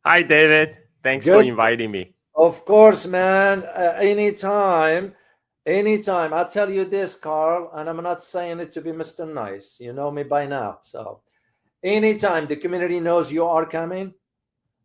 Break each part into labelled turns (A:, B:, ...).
A: Hi, David. Thanks for
B: Good.
A: inviting me.
B: Of course, man. Anytime. Anytime. I'll tell you this, Carl, and I'm not saying it to be Mr. Nice. You know me by now. So, anytime the community knows you are coming,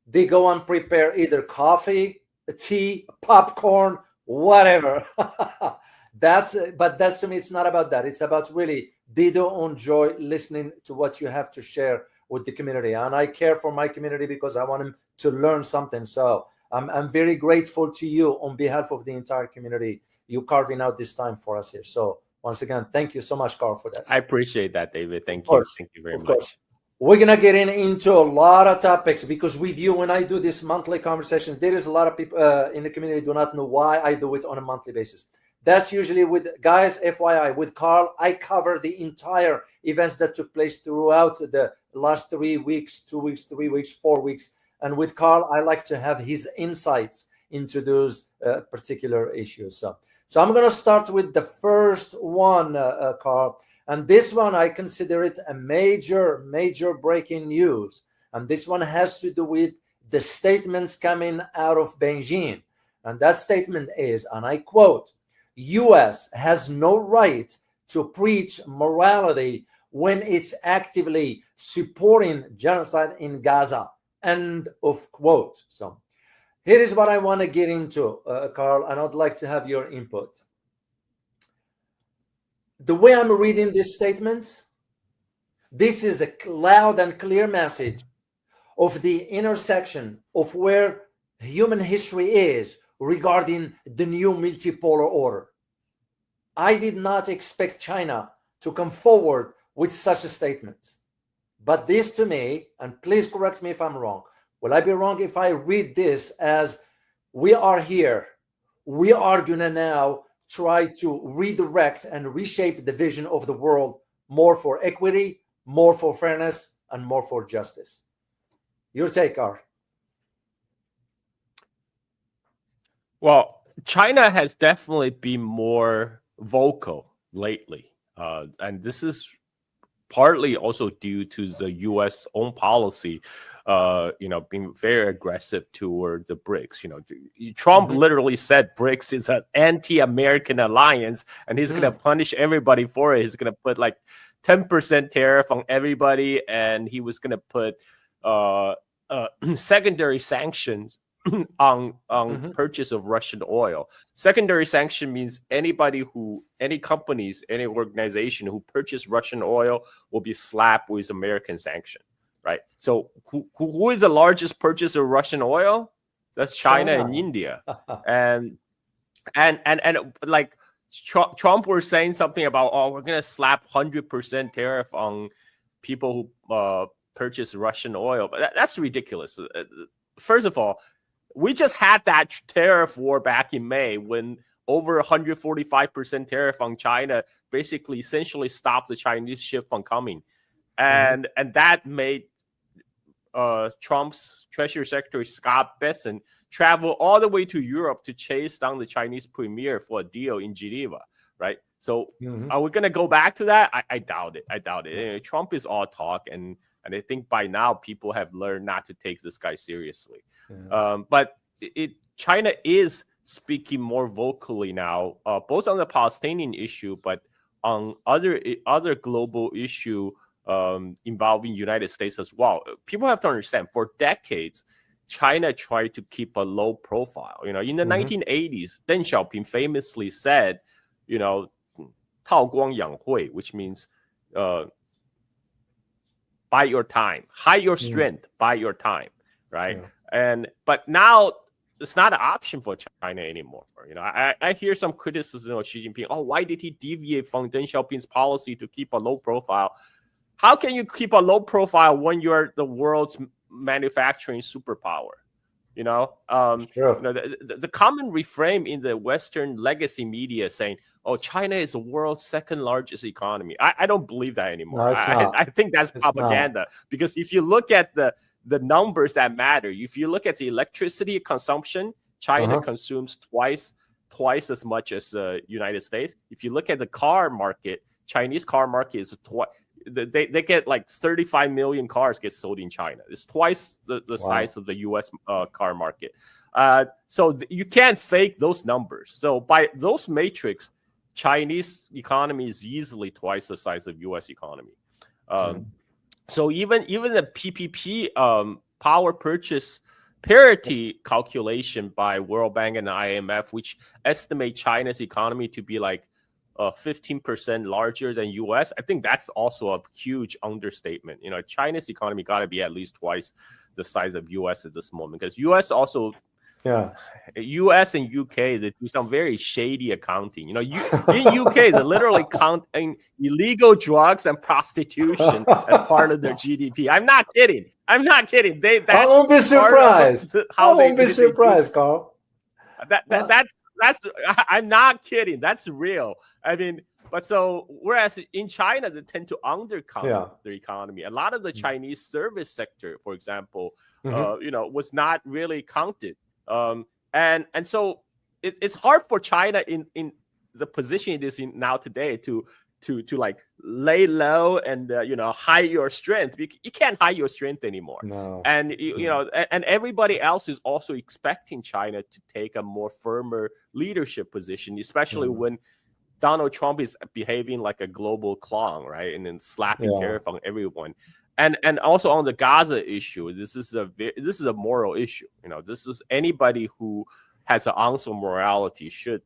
B: they go and prepare either coffee, tea, popcorn, whatever. But that's to me, it's not about that. It's about really they do enjoy listening to what you have to share with the community. And I care for my community because I want them to learn something. So I'm very grateful to you on behalf of the entire community. You carving out this time for us here. So once again, thank you so much, Carl, for that.
A: I appreciate that, David. Thank you.
B: course,
A: Thank you very
B: of
A: much.
B: course. We're gonna get into a lot of topics because with you, when I do this monthly conversation, there is a lot of people in the community do not know why I do it on a monthly basis. That's usually with guys. FYI, with Carl, I cover the entire events that took place throughout the last 3 weeks, 2 weeks, 3 weeks, 4 weeks. And with Carl, I like to have his insights into those particular issues. So I'm gonna start with the first one, Carl. And this one, I consider it a major, major breaking news. And this one has to do with the statements coming out of Beijing. And that statement is, and I quote, U.S. has no right to preach morality when it's actively supporting genocide in Gaza. End of quote. So here is what I want to get into, Carl, and I'd like to have your input. The way I'm reading these statements, this is a loud and clear message of the intersection of where human history is regarding the new multipolar order. I did not expect China to come forward with such a statement. But this to me, and please correct me if I'm wrong, will I be wrong if I read this as we are here, we are going to now try to redirect and reshape the vision of the world more for equity, more for fairness, and more for justice. Your take, Art.
A: Well, China has definitely been more vocal lately. And this is partly also due to the U.S. own policy, being very aggressive toward the BRICS. Trump literally said BRICS is an anti-American alliance, and he's going to punish everybody for it. He's going to put like 10% tariff on everybody, and he was going to put secondary sanctions on purchase of Russian oil. Secondary sanction means any companies, any organization who purchase Russian oil will be slapped with American sanction, right? So who is the largest purchaser of Russian oil? That's China and India. and like Trump were saying something about, we're going to slap 100% tariff on people who purchase Russian oil. But that's ridiculous. First of all, we just had that tariff war back in May when over 145% tariff on China basically essentially stopped the Chinese ship from coming. And that made Trump's Treasury Secretary Scott Bessent travel all the way to Europe to chase down the Chinese premier for a deal in Geneva, right? So are we going to go back to that? I doubt it. Trump is all talk, and I think by now people have learned not to take this guy seriously. But China is speaking more vocally now, both on the Palestinian issue, but on other global issue involving United States as well. People have to understand, for decades, China tried to keep a low profile. In the 1980s, Deng Xiaoping famously said, 韬光养晦, which means buy your time, hide your strength, buy your time, right? But now it's not an option for China anymore. I hear some criticism of Xi Jinping. Why did he deviate from Deng Xiaoping's policy to keep a low profile? How can you keep a low profile when you're the world's manufacturing superpower? The common refrain in the Western legacy media saying, China is the world's second largest economy. I don't believe that anymore.
B: No,
A: I think that's propaganda. Because if you look at the numbers that matter, if you look at the electricity consumption, China consumes twice as much as the United States. If you look at the car market, Chinese car market is they get like 35 million cars get sold in China. It's twice the size of the U.S. Car market. So you can't fake those numbers. So by those metrics, Chinese economy is easily twice the size of U.S. economy. So even the PPP power purchase parity calculation by World Bank and the IMF, which estimate China's economy to be like 15% larger than U.S., I think that's also a huge understatement. You know, China's economy got to be at least twice the size of U.S. at this moment, because U.S. also, U.S. and U.K. they do some very shady accounting. You know, in U.K. they literally counting illegal drugs and prostitution as part of their GDP. I'm not kidding. I won't be surprised.
B: Carl.
A: That's I'm not kidding. That's real. I mean, but so whereas in China they tend to undercount their economy. A lot of the Chinese service sector, for example, you know, was not really counted. And so it's hard for China in the position it is in now today to like lay low and you know, hide your strength. You can't hide your strength anymore.
B: No.
A: And you know, and everybody else is also expecting China to take a more firmer leadership position, especially when Donald Trump is behaving like a global clown, right? And then slapping tariff on everyone. And also on the Gaza issue, this is a moral issue. You know, this is anybody who has an ounce of morality should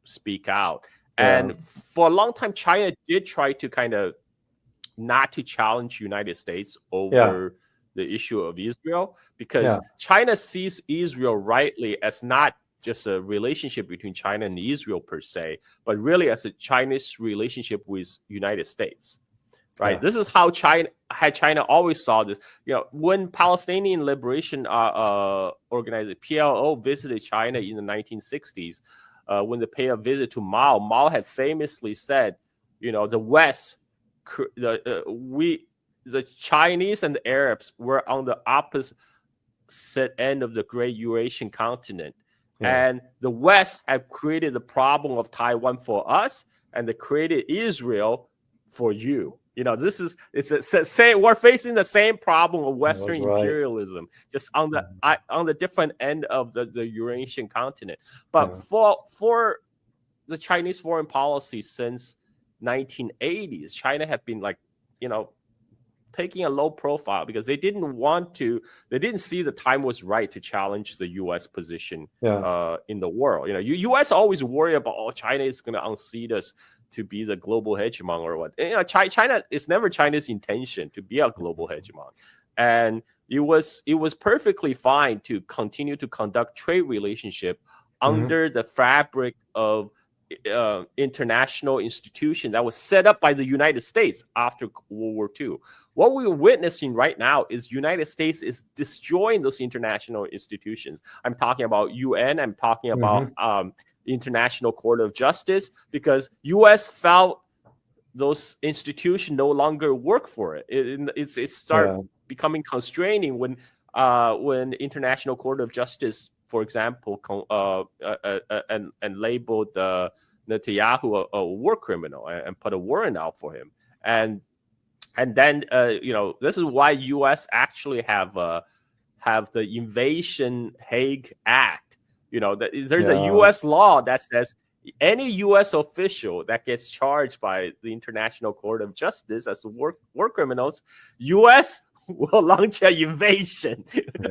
A: speak out. And for a long time, China did try to kind of not to challenge United States over the issue of Israel, because China sees Israel rightly as not just a relationship between China and Israel per se, but really as a Chinese relationship with United States. Right. This is how China always saw this. You know, when Palestinian Liberation Organization PLO visited China in the 1960s, when they paid a visit to Mao, Mao had famously said, you know, the West, the Chinese and the Arabs were on the opposite end of the great Eurasian continent. And the West had created the problem of Taiwan for us, and they created Israel for you. You know, we're facing the same problem of Western imperialism, just on the different end of the Eurasian continent. But for the Chinese foreign policy since 1980s, China had been like, you know, taking a low profile because they didn't see the time was right to challenge the U.S. position in the world. You know, U.S. always worry about, China is going to unseat us to be the global hegemon or what. And, you know, China, it's never China's intention to be a global hegemon. And it was perfectly fine to continue to conduct trade relationship under the fabric of international institution that was set up by the United States after World War II. What we're witnessing right now is United States is destroying those international institutions. I'm talking about UN. I'm talking about International Court of Justice, because U.S. felt those institutions no longer work for it. It started becoming constraining when International Court of Justice, for example, and labeled Netanyahu a war criminal and put a warrant out for him. And then you know, this is why U.S. actually have the Invasion Hague Act. You know, there's a U.S. law that says any U.S. official that gets charged by the International Court of Justice as war criminals, U.S. will launch an invasion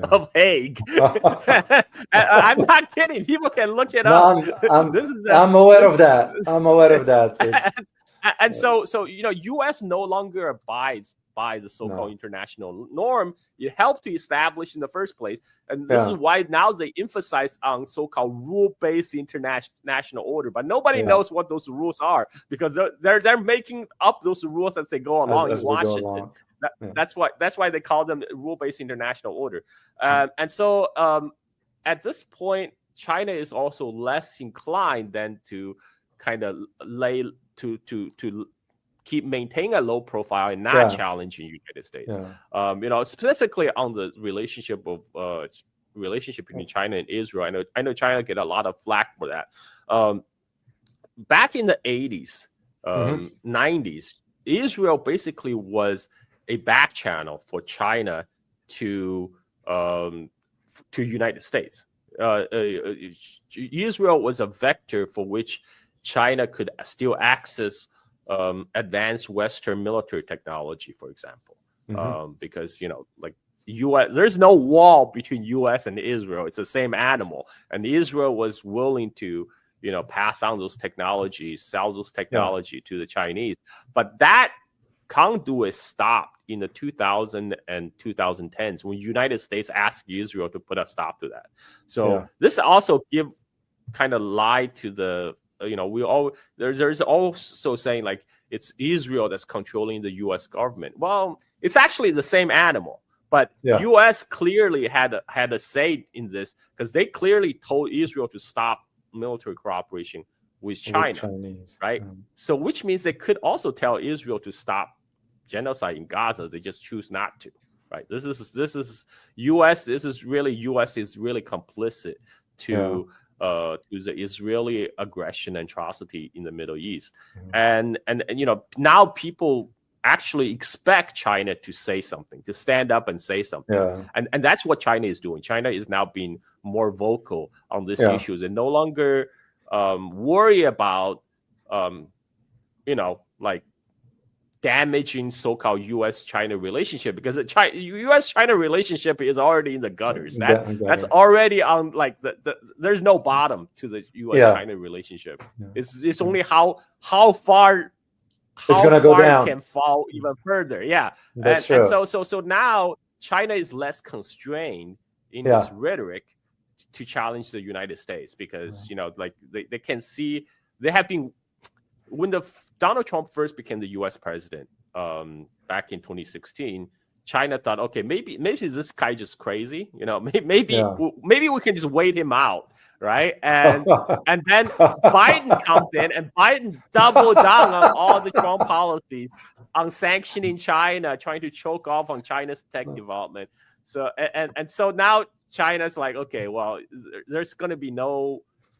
A: of Hague. I'm not kidding. People can look it up.
B: I'm aware of that.
A: And so you know, U.S. no longer abides by the so-called international norm. It helped to establish in the first place, and this is why now they emphasize on so-called rule-based international order. But nobody knows what those rules are, because they're making up those rules as they go along in Washington. That's why they call them rule-based international order. And so at this point, China is also less inclined than to kind of to keep maintaining a low profile and not challenging United States. You know, specifically on the relationship between China and Israel. I know China get a lot of flack for that. Back in the 80s, 90s, Israel basically was a back channel for China to United States. Israel was a vector for which China could still access advanced Western military technology, for example, because like U.S. there's no wall between U.S. and Israel. It's the same animal, and Israel was willing to pass on those technologies, sell those technology to the Chinese, but that conduit stopped in the 2000 and 2010s when United States asked Israel to put a stop to that. So this also kind of lied to the there's also saying like it's Israel that's controlling the U.S. government. Well, it's actually the same animal, but U.S. clearly had a say in this because they clearly told Israel to stop military cooperation with China, right? So which means they could also tell Israel to stop genocide in Gaza. They just choose not to, right? This is U.S. This is really U.S. is really complicit to the Israeli aggression and atrocity in the Middle East, and now people actually expect China to say something, to stand up and say something, and that's what China is doing. China is now being more vocal on these issues and no longer worry about like damaging so-called U.S.-China relationship, because the U.S.-China relationship is already in the gutters. That's already on like there's no bottom to the U.S.-China relationship. It's only how far it's gonna go down. It can fall even further. And so now China is less constrained in its rhetoric to challenge the United States, because like they can see they have been. When Donald Trump first became the U.S. president back in 2016, China thought, okay, maybe this guy just crazy, maybe we can just wait him out, right? And then Biden comes in, and Biden doubled down on all the Trump policies on sanctioning China, trying to choke off on China's tech development. So and so now China's like, okay, well, there's going to be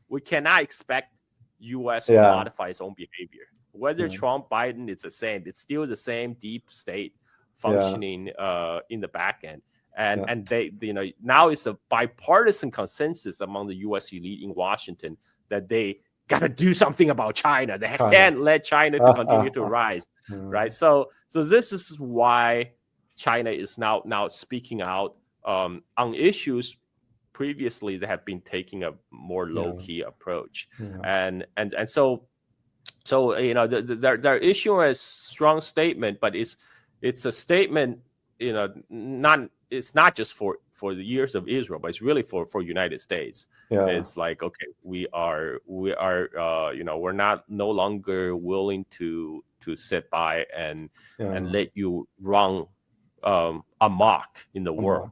A: we cannot expect U.S. to modify its own behavior. Whether Trump, Biden, it's the same. It's still the same deep state functioning in the back end. And they, now it's a bipartisan consensus among the U.S. elite in Washington that they got to do something about China. They can't let China to continue to rise, right? So this is why China is now speaking out on issues previously they have been taking a more low-key approach, and so they're issuing a strong statement, but it's a statement, it's not just for the years of Israel, but it's really for United States. It's like, okay, we are we're no longer willing to sit by and let you run amok in the world.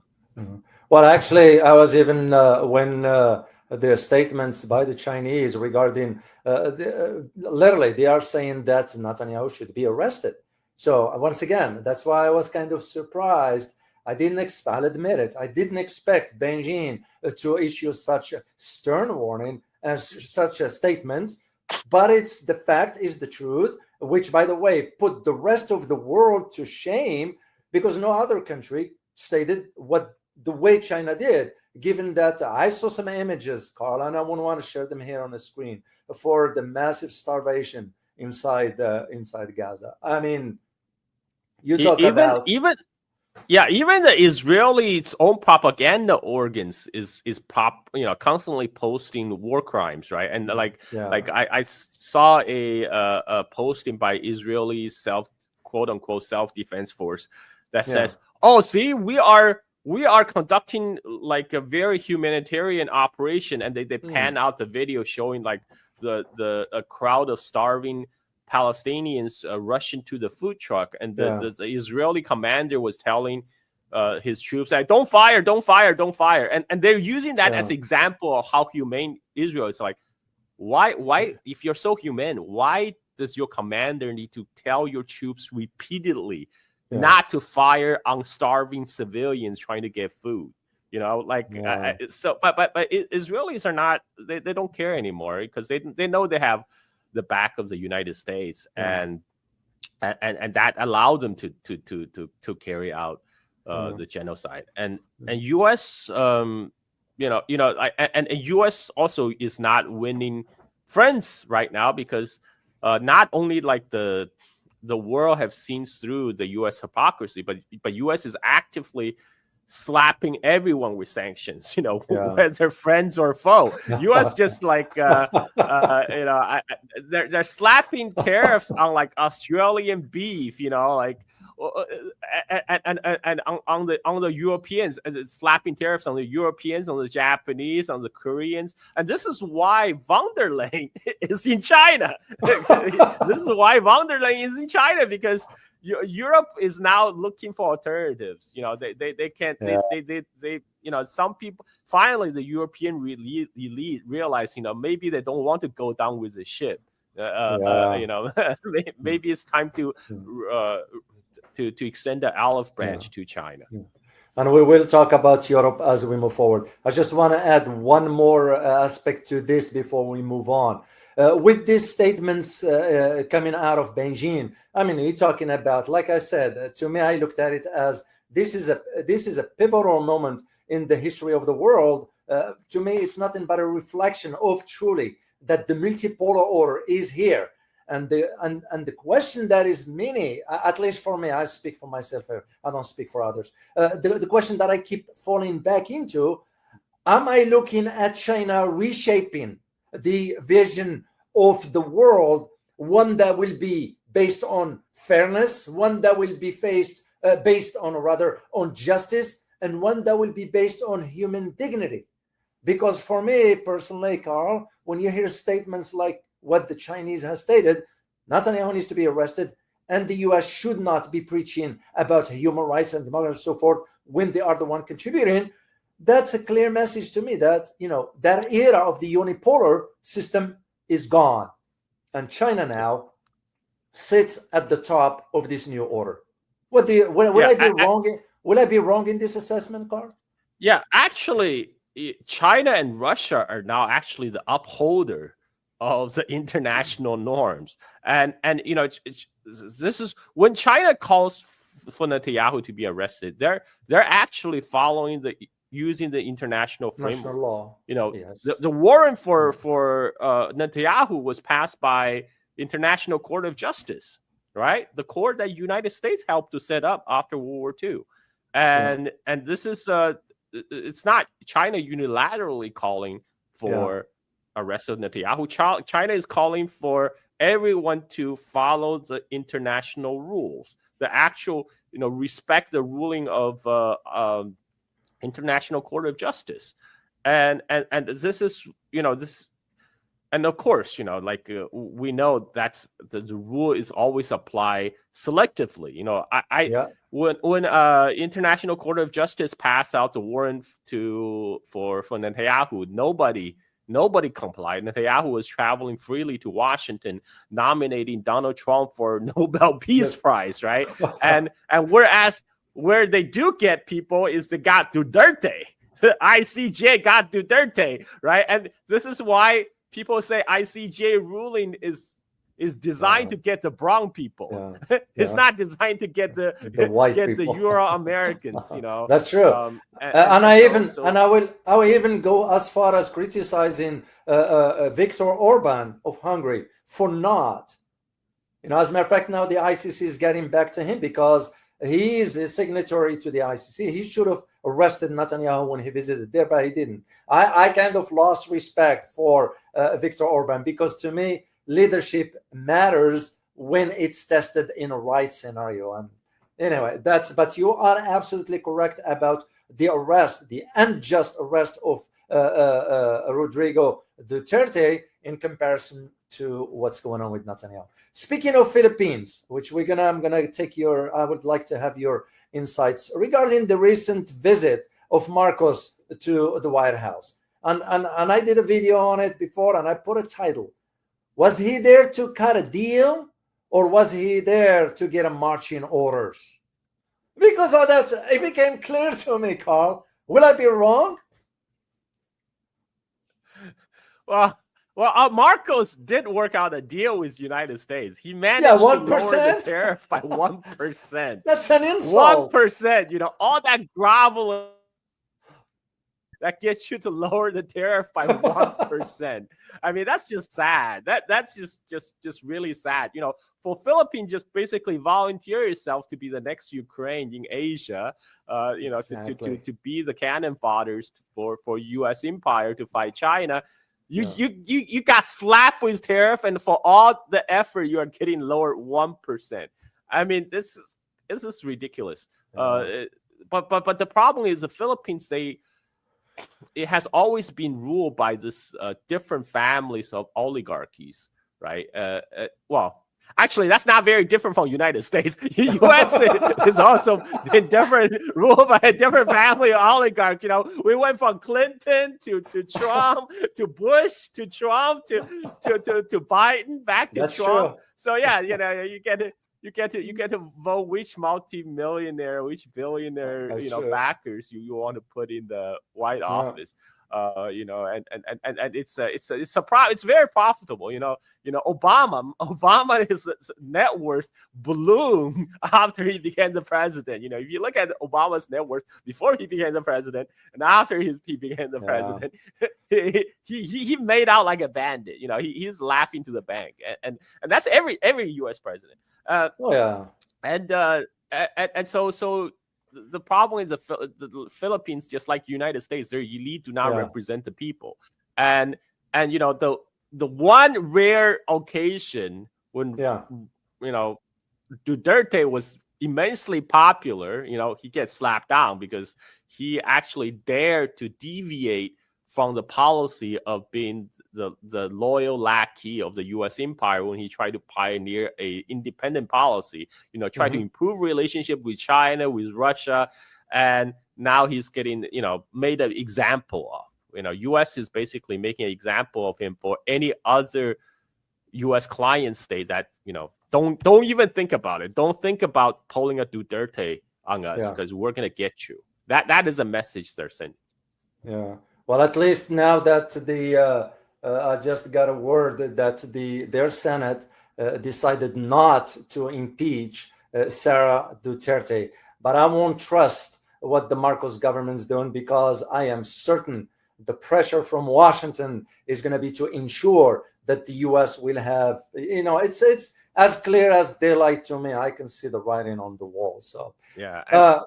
B: Well, actually, I was even when the statements by the Chinese regarding literally they are saying that Netanyahu should be arrested. So once again, that's why I was kind of surprised. I'll admit it. I didn't expect Beijing to issue such a stern warning and such a statements, but it's the fact is the truth, which, by the way, put the rest of the world to shame, because no other country stated the way China did, given that I saw some images, Carl, and I wouldn't want to share them here on the screen, for the massive starvation inside Gaza. I mean, you talk about
A: even the Israelis' own propaganda organs is constantly posting war crimes, right? And I saw a posting by Israeli quote unquote self-defense force that says, "Oh, see, we are conducting like a very humanitarian operation," and they pan out the video showing like a crowd of starving Palestinians rushing to the food truck, and the Israeli commander was telling his troops, like, don't fire, and they're using that as an example of how humane Israel is. Like, why if you're so humane, why does your commander need to tell your troops repeatedly not to fire on starving civilians trying to get food? But Israelis are not, they don't care anymore, because they know they have the back of the United States, and and that allowed them to carry out the genocide. And U.S. And U.S. also is not winning friends right now, because not only like the world have seen through the U.S. hypocrisy, but U.S. is actively slapping everyone with sanctions, whether friends or foe. U.S. just like they're slapping tariffs on like Australian beef, like and on the Europeans, and slapping tariffs on the Europeans, on the Japanese, on the Koreans. And this is why von der Leyen is in China. This is why von der Leyen is in China, because Europe is now looking for alternatives. They can't. They some people, finally the European elite realize, maybe they don't want to go down with the ship. Maybe it's time to extend the olive branch to China.
B: And we will talk about Europe as we move forward. I just want to add one more aspect to this before we move on. With these statements coming out of Beijing, I mean, we're talking about, like I said, to me, I looked at it as this is a pivotal moment in the history of the world. To me, it's nothing but a reflection of truly that the multipolar order is here. And the question that is many, at least for me, I speak for myself here, I don't speak for others. The question that I keep falling back into, am I looking at China reshaping the vision of the world, one that will be based on fairness, one that will be based on justice, and one that will be based on human dignity? Because for me personally, Carl, when you hear statements like what the Chinese has stated, Netanyahu needs to be arrested, and the U.S. should not be preaching about human rights and democracy and so forth when they are the one contributing. That's a clear message to me that, that era of the unipolar system is gone, and China now sits at the top of this new order. Will I be wrong? Will I be wrong in this assessment, Carl?
A: Yeah, actually, China and Russia are now actually the upholder of the international norms, and this is when China calls for Netanyahu to be arrested. They're actually following using the international framework
B: law.
A: Yes. The warrant for Netanyahu was passed by International Court of Justice, right? The court that United States helped to set up after World War II, and this is it's not China unilaterally calling for arrest of Netanyahu. China is calling for everyone to follow the international rules, the actual respect the ruling of International Court of Justice, and this is this, and of course we know that the rule is always applied selectively. When International Court of Justice passed out the warrant for Netanyahu, nobody complied. Netanyahu was traveling freely to Washington, nominating Donald Trump for Nobel Peace Prize, right? and whereas where they do get people is the got Duterte. The ICJ got Duterte, right? And this is why people say ICJ ruling is designed to get the brown people. It's not designed to get the white people, the Euro Americans.
B: That's true. And I will even go as far as criticizing Viktor Orban of Hungary for not. As a matter of fact, now the ICC is getting back to him because he is a signatory to the ICC. He should have arrested Netanyahu when he visited there, but he didn't. I kind of lost respect for Viktor Orban, because to me, leadership matters when it's tested in a right scenario. And anyway, but you are absolutely correct about the unjust arrest of Rodrigo Duterte in comparison to what's going on with Netanyahu. Speaking of Philippines, which I'm gonna take I would like to have your insights regarding the recent visit of Marcos to the White House. And I did a video on it before, and I put a title. Was he there to cut a deal, or was he there to get a marching orders? Because it became clear to me, Carl. Will I be wrong?
A: Well, Well, Marcos did work out a deal with the United States. He managed to
B: 1%?
A: lower the tariff by 1%.
B: That's an insult.
A: 1%. You know, all that grovel that gets you to lower the tariff by 1%. I mean, that's just sad. That's just really sad. You know, for Philippines, just basically volunteer yourself to be the next Ukraine in Asia. You know,
B: Exactly.
A: to be the cannon fodders for U.S. empire to fight China. You got slapped with tariff, and for all the effort, you are getting lowered 1%. I mean, this is ridiculous. But the problem is the Philippines. It has always been ruled by this different families of oligarchies, right? Well, actually, that's not very different from United States. U.S. is also been ruled by a different family of oligarchs. You know, we went from Clinton to Trump to Bush to Trump to Biden back to
B: That's
A: Trump.
B: true.
A: So yeah, you know, you get to vote which multi-millionaire, which billionaire,
B: That's
A: you know,
B: true.
A: backers you want to put in the White Office. You know, and it's very profitable. You know, Obama's net worth ballooned after he became the president. You know, if you look at Obama's net worth before he became the president and after he became the president, he made out like a bandit. You know, he's laughing to the bank, and that's every U.S. president. And so the problem is the Philippines, just like the United States, their elite do not represent the people. And you know, the one rare occasion when you know Duterte was immensely popular, you know, he gets slapped down because he actually dared to deviate from the policy of being the loyal lackey of the U.S. empire when he tried to pioneer a independent policy, you know, try to improve relationship with China, with Russia, and now he's getting, you know, made an example of. You know, U.S. is basically making an example of him for any other U.S. client state that, you know, don't even think about it. Don't think about pulling a Duterte on us because we're gonna get you. That is a message they're sending.
B: Yeah. Well, at least now that I just got a word that their Senate decided not to impeach Sarah Duterte, but I won't trust what the Marcos government is doing because I am certain the pressure from Washington is going to be to ensure that the U.S. will have, you know, it's as clear as daylight to me. I can see the writing on the wall. So
A: yeah.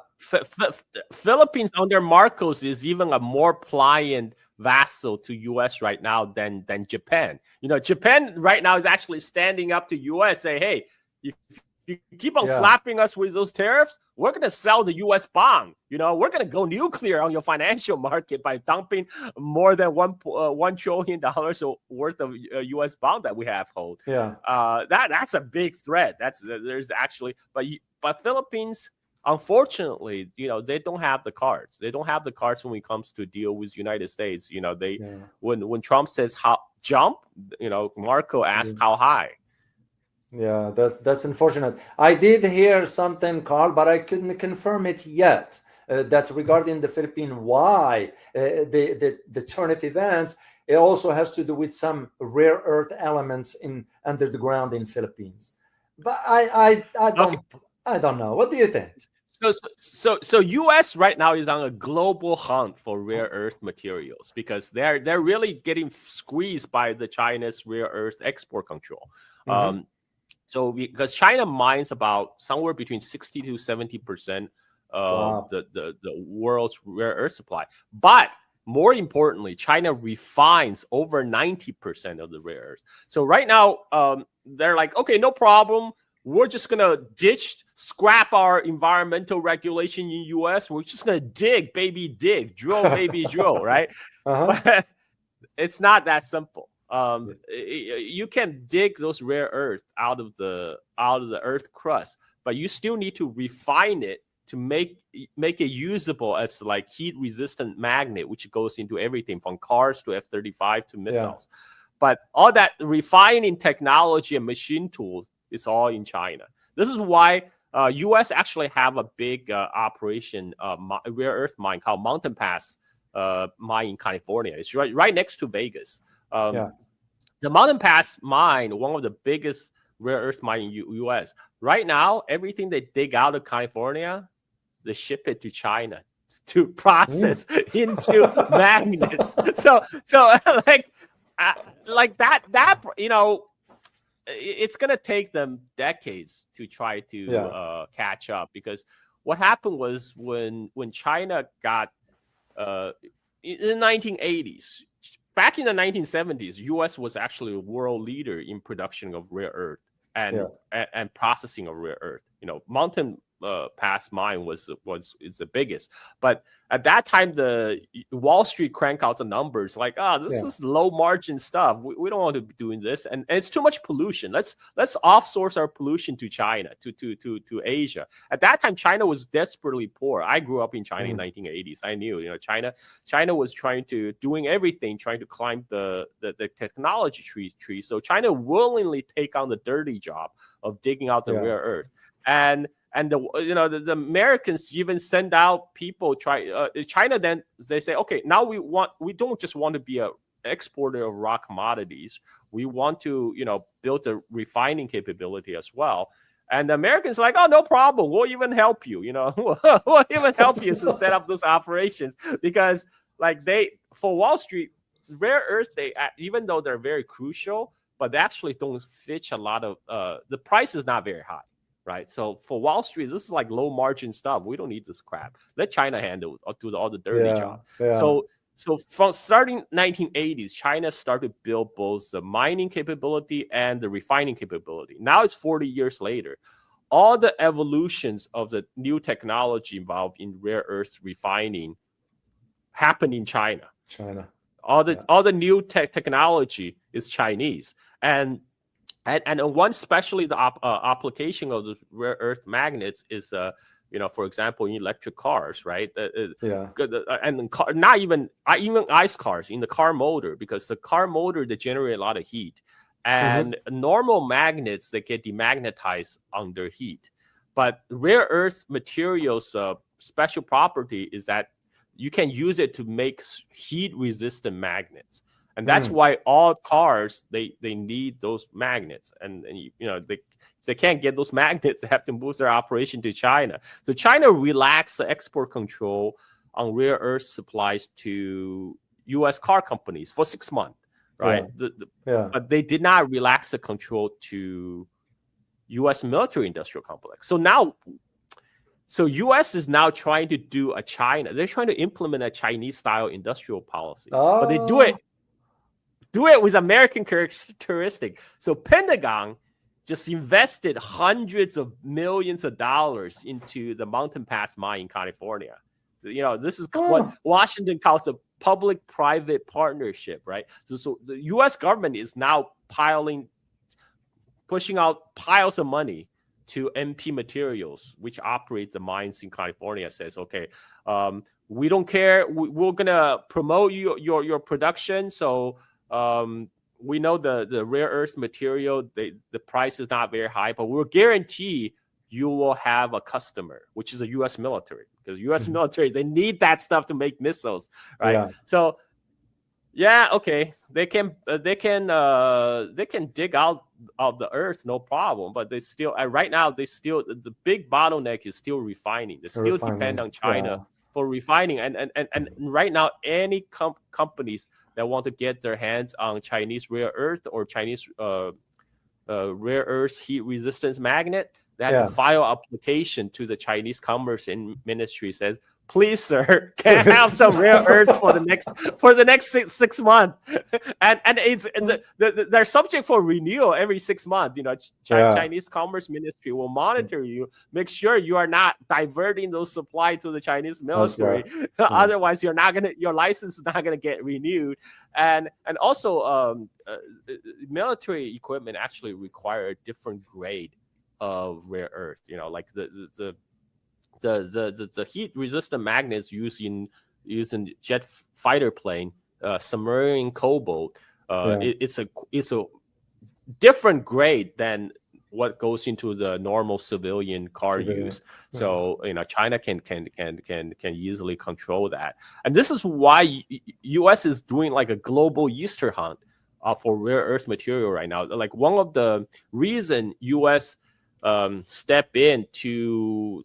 A: Philippines under Marcos is even a more pliant vassal to U.S. right now than Japan. You know, Japan right now is actually standing up to U.S. say, hey, if you keep on slapping us with those tariffs, we're going to sell the U.S. bond. You know, we're going to go nuclear on your financial market by dumping more than $1 trillion worth of U.S. bond that we have hold. That's a big threat. There's actually, but Philippines, unfortunately, you know, they don't have the cards. They don't have the cards when it comes to deal with United States. You know, when Trump says how jump, you know, Marco asked how high.
B: Yeah, that's unfortunate. I did hear something, Carl, but I couldn't confirm it yet. That regarding the Philippine why the tariff event, it also has to do with some rare earth elements under the ground in Philippines. But I don't know. What do you think?
A: So U.S. right now is on a global hunt for rare earth materials because they're really getting squeezed by the China's rare earth export control. So because China mines about somewhere between 60 to 70% of the world's rare earth supply, but more importantly, China refines over 90% of the rare earth. So right now, they're like, okay, no problem. We're just gonna scrap our environmental regulation in U.S. We're just gonna dig, baby, dig, drill, baby, drill, right? But it's not that simple. You can dig those rare earth out of the earth crust, but you still need to refine it to make it usable as like heat resistant magnet, which goes into everything from cars to F-35 to missiles. But all that refining technology and machine tools is all in China. This is why U.S. actually have a big operation rare earth mine called Mountain Pass mine in California. It's right next to Vegas. The Mountain Pass mine, one of the biggest rare earth mine in U.S. Right now, everything they dig out of California, they ship it to China to process into magnets. So like that, you know, it's gonna take them decades to try to catch up, because what happened was when China got in the 1980s, back in the 1970s, U.S. was actually a world leader in production of rare earth and processing of rare earth. You know, Mountain Pass mine is the biggest, but at that time the Wall Street crank out the numbers like, this is low margin stuff. We don't want to be doing this, and it's too much pollution. Let's offsource our pollution to China, to Asia. At that time, China was desperately poor. I grew up in China in 1980s. I knew, you know, China was doing everything, trying to climb the technology tree. So China willingly take on the dirty job of digging out the rare earth. And the Americans even send out people China. Then they say, okay, now we don't just want to be a exporter of raw commodities. We want to, you know, build a refining capability as well. And the Americans are like, oh, no problem. We'll even help you. You know, we'll even help you to set up those operations, because like for Wall Street, rare earth, even though they're very crucial, but they actually don't fetch a lot of the price is not very high. Right. So for Wall Street, this is like low margin stuff. We don't need this crap. Let China handle or do all the dirty job. Yeah. So from starting 1980s, China started to build both the mining capability and the refining capability. Now it's 40 years later. All the evolutions of the new technology involved in rare earth refining happened in China. All the new technology is Chinese. And one, especially the application of the rare earth magnets is, for example, in electric cars, right? And not even ICE cars, in the car motor, because the car motor, they generate a lot of heat, and normal magnets, they get demagnetized under heat. But rare earth materials, special property is that you can use it to make heat resistant magnets. And that's why all cars, they need those magnets. And they can't get those magnets, they have to move their operation to China. So China relaxed the export control on rare earth supplies to U.S. car companies for 6 months, right? But they did not relax the control to U.S. military industrial complex. So U.S. is now trying to do they're trying to implement a Chinese style industrial policy. But they do it with American characteristic. So Pentagon just invested hundreds of millions of dollars into the Mountain Pass mine in California. You know, this is what Washington calls a public-private partnership, right? So the U.S. government is now pushing out piles of money to MP Materials, which operates the mines in California. Says, okay, we don't care. We're gonna promote your production. So we know the rare earth material, the price is not very high, but we'll guarantee you will have a customer, which is the U.S. military, because U.S. military, they need that stuff to make missiles, right? So okay, they can dig out of the earth, no problem, but they still right now the big bottleneck is still refining. They still depend on China for refining, and right now any companies that want to get their hands on Chinese rare earth or Chinese rare earth heat resistance magnet, they have to file application to the Chinese Commerce Ministry. Says, please, sir, can I have some rare earth for the next six months? And they're subject for renewal every 6 months. You know, Chinese Commerce Ministry will monitor you, make sure you are not diverting those supply to the Chinese military. Otherwise, your license is not gonna get renewed. And also, military equipment actually require a different grade of rare earth. You know, like the heat resistant magnets used in jet fighter plane, submarine cobalt. It's a different grade than what goes into the normal civilian car use. So China can easily control that, and this is why U.S. is doing like a global Easter hunt for rare earth material right now. Like one of the reason U.S. Step in to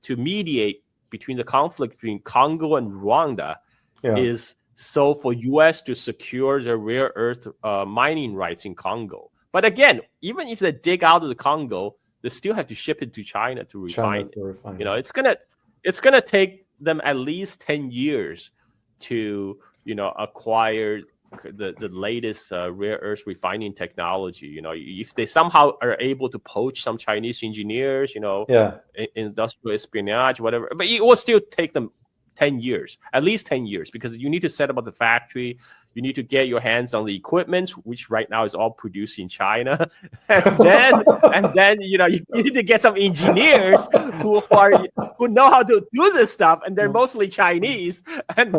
A: mediate between the conflict between Congo and Rwanda is so for U.S. to secure the rare earth mining rights in Congo. But again, even if they dig out of the Congo, they still have to ship it to China to refine it. You know, it's gonna take them at least 10 years to, you know, acquire the latest rare earth refining technology. You know, if they somehow are able to poach some Chinese engineers, you know, industrial espionage, whatever, but it will still take them 10 years, at least 10 years, because you need to set up the factory. You need to get your hands on the equipment, which right now is all produced in China. and then you know, you need to get some engineers who know how to do this stuff, and they're mostly Chinese. And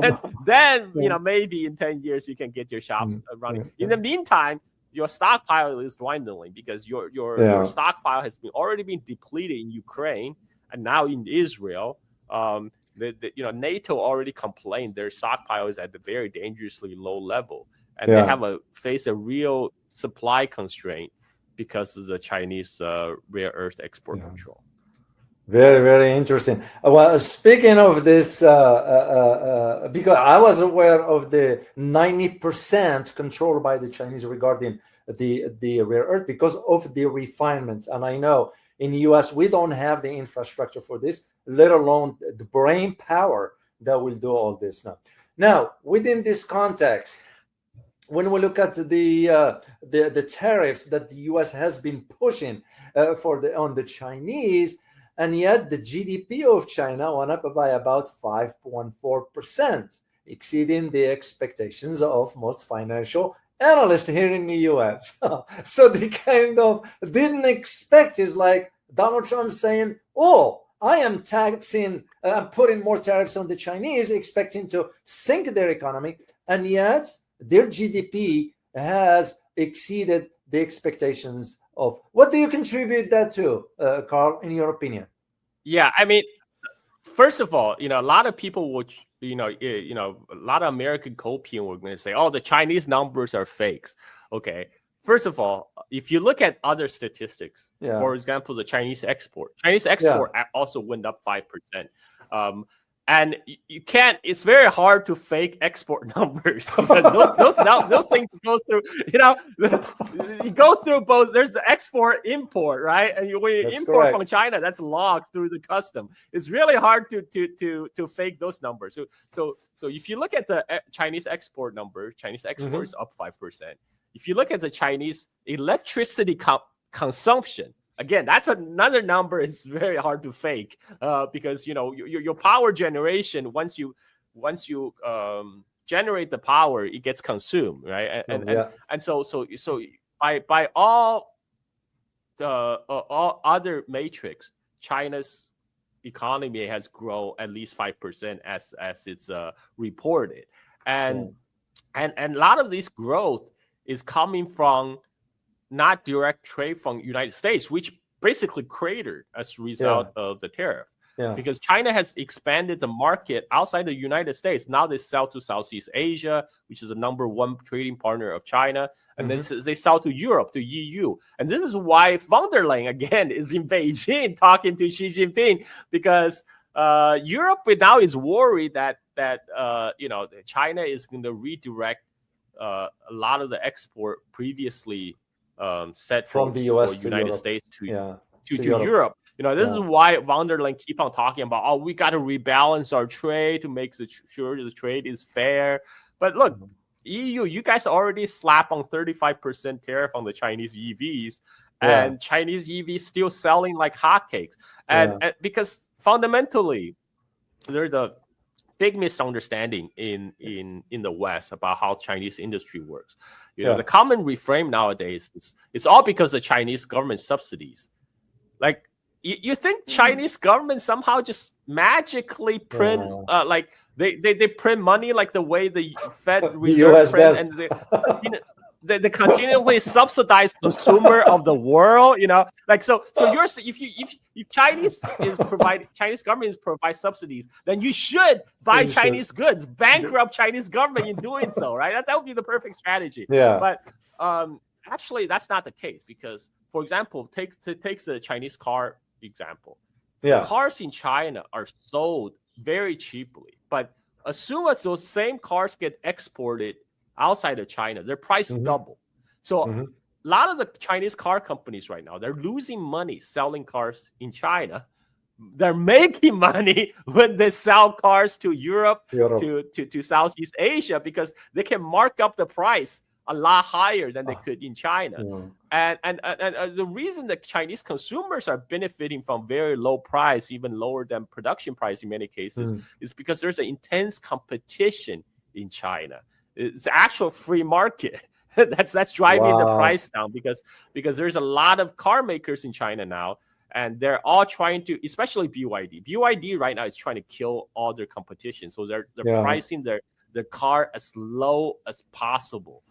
A: then you know, maybe in 10 years you can get your shops running. In the meantime, your stockpile is dwindling because your stockpile has already been depleted in Ukraine and now in Israel. You know, NATO already complained their stockpile is at the very dangerously low level, and they have face a real supply constraint because of the Chinese rare earth export control.
B: Very, very interesting. Well, speaking of this, because I was aware of the 90% controlled by the Chinese regarding the rare earth because of the refinement, and I know in the US we don't have the infrastructure for this, let alone the brain power that will do all this now. Now, within this context, when we look at the tariffs that the US has been pushing on the Chinese, and yet the GDP of China went up by about 5.4%, exceeding the expectations of most financial analysts here in the US. So they kind of didn't expect, is like Donald Trump saying, oh, I am taxing, I'm putting more tariffs on the Chinese, expecting to sink their economy. And yet their GDP has exceeded the expectations of. What do you contribute that to, Carl, in your opinion?
A: Yeah, I mean, first of all, you know, a lot of people would, a lot of American copium were going to say, oh, the Chinese numbers are fakes. Okay. First of all, if you look at other statistics, for example, the Chinese export also went up 5%. And you can't, it's very hard to fake export numbers because those things go through, you know, you go through both. There's the export import, right? And when you import from China, that's logged through the custom. It's really hard to fake those numbers. So if you look at the Chinese export number, Chinese export is up 5%. If you look at the Chinese electricity consumption, again, that's another number. It's very hard to fake because, you know, your power generation, once you generate the power, it gets consumed, right? And so by all other metrics, China's economy has grown at least 5% as it's reported, and a lot of this growth is coming from not direct trade from the United States, which basically cratered as a result of the tariff. Because China has expanded the market outside the United States. Now they sell to Southeast Asia, which is the #1 trading partner of China. And then they sell to Europe, to EU. And this is why von der Leyen, again, is in Beijing talking to Xi Jinping, because Europe now is worried that China is going to redirect a lot of the export previously set
B: from the US to
A: United States to Europe. You know, this is why von der Leyen keep on talking about, oh, we got to rebalance our trade to make sure the trade is fair. But look, EU, you guys already slap on 35% tariff on the Chinese EVs, and Chinese EVs still selling like hotcakes. And because fundamentally, there's a big misunderstanding in the West about how Chinese industry works. You know, the common reframe nowadays is it's all because of Chinese government subsidies. Like, you think Chinese government somehow just magically print like they print money like the way the Fed Reserve print, and the continually subsidized consumer of the world, like so you're if Chinese government provide subsidies, then you should buy Chinese goods, bankrupt Chinese government in doing so, right? That would be the perfect strategy.
B: Yeah.
A: But actually, that's not the case because, for example, takes the Chinese car example.
B: Yeah.
A: The cars in China are sold very cheaply, but as soon as those same cars get exported outside of China, their price double. So a lot of the Chinese car companies right now, they're losing money selling cars in China. They're making money when they sell cars to Europe. To Southeast Asia because they can mark up the price a lot higher than they could in China. And the reason that Chinese consumers are benefiting from very low price, even lower than production price in many cases, is because there's an intense competition in China. It's actual free market. That's driving the price down because there's a lot of car makers in China now, and they're all trying to, especially BYD. BYD right now is trying to kill all their competition, so they're pricing their car as low as possible.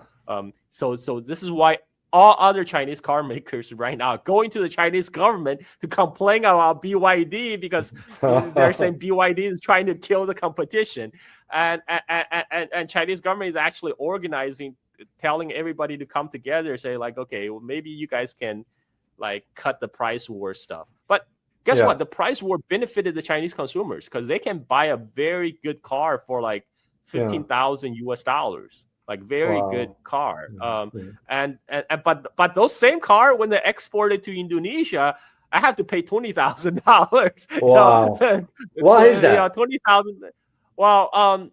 A: So this is why all other Chinese car makers right now are going to the Chinese government to complain about BYD because they're saying BYD is trying to kill the competition, and Chinese government is actually organizing, telling everybody to come together, say like, okay, well, maybe you guys can like cut the price war stuff. But guess what? The price war benefited the Chinese consumers because they can buy a very good car for like $15,000, like very good car. But those same car, when they export it to Indonesia, I have to pay $20,000.
B: Wow. Why is that?
A: $20,000. Well,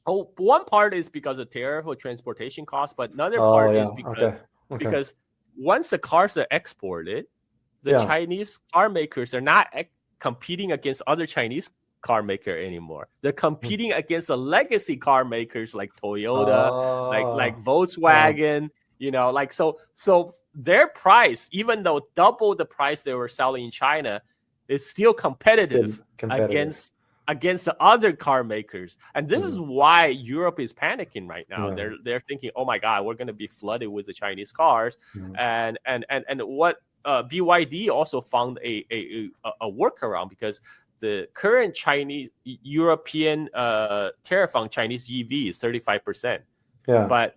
A: one part is because of tariff or transportation costs, but another part is because once the cars are exported, the Chinese car makers are not competing against other Chinese car maker anymore. They're competing against the legacy car makers like Toyota, like Volkswagen, like so their price, even though double the price they were selling in China, is still competitive. Against the other car makers. And this is why Europe is panicking right now. They're thinking, oh my God, we're going to be flooded with the Chinese cars. And what BYD also found a workaround, because the current European tariff on Chinese EV is 35%. But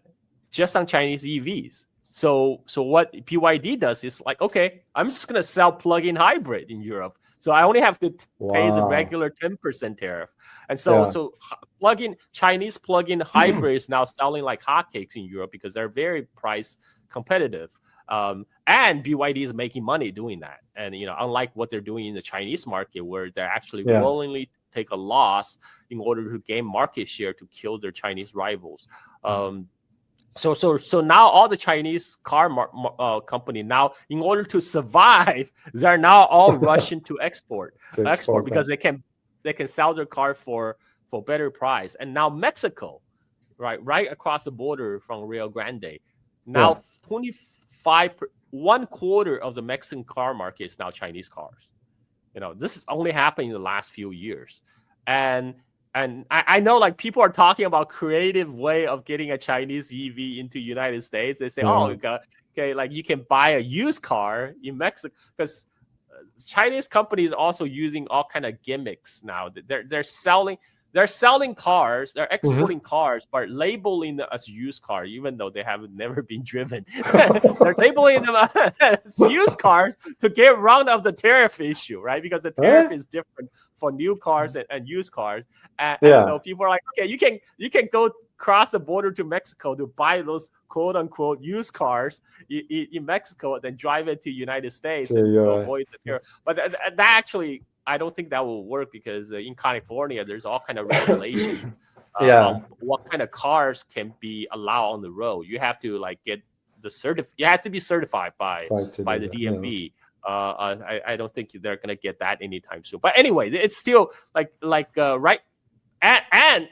A: just on Chinese EVs. So what BYD does is like, okay, I'm just going to sell plug-in hybrid in Europe. So I only have to pay the regular 10% tariff. And so Chinese plug-in hybrid is now selling like hotcakes in Europe because they're very price competitive. And BYD is making money doing that. And, unlike what they're doing in the Chinese market, where they're actually willingly take a loss in order to gain market share to kill their Chinese rivals. So now all the Chinese car company now, in order to survive, they're now all rushing to export because they can sell their car for better price. And now Mexico, right across the border from Rio Grande, now 1/4 of the Mexican car market is now Chinese cars. This is only happening in the last few years, and I know like people are talking about creative way of getting a Chinese EV into United States. They say, okay, like you can buy a used car in Mexico, because Chinese companies also using all kind of gimmicks now. They're selling cars, they're exporting cars, but labeling them as used car, even though they have never been driven. They're labeling them as used cars to get around of the tariff issue, right? Because the tariff is different for new cars and used cars. And so people are like, okay, you can go cross the border to Mexico to buy those quote unquote used cars in Mexico, then drive it to United States to avoid the tariff. But that actually, I don't think that will work, because in California, there's all kind of regulations on what kind of cars can be allowed on the road. You have to like get you have to be certified by the DMV. I don't think they're gonna get that anytime soon. But anyway, it's still like right, and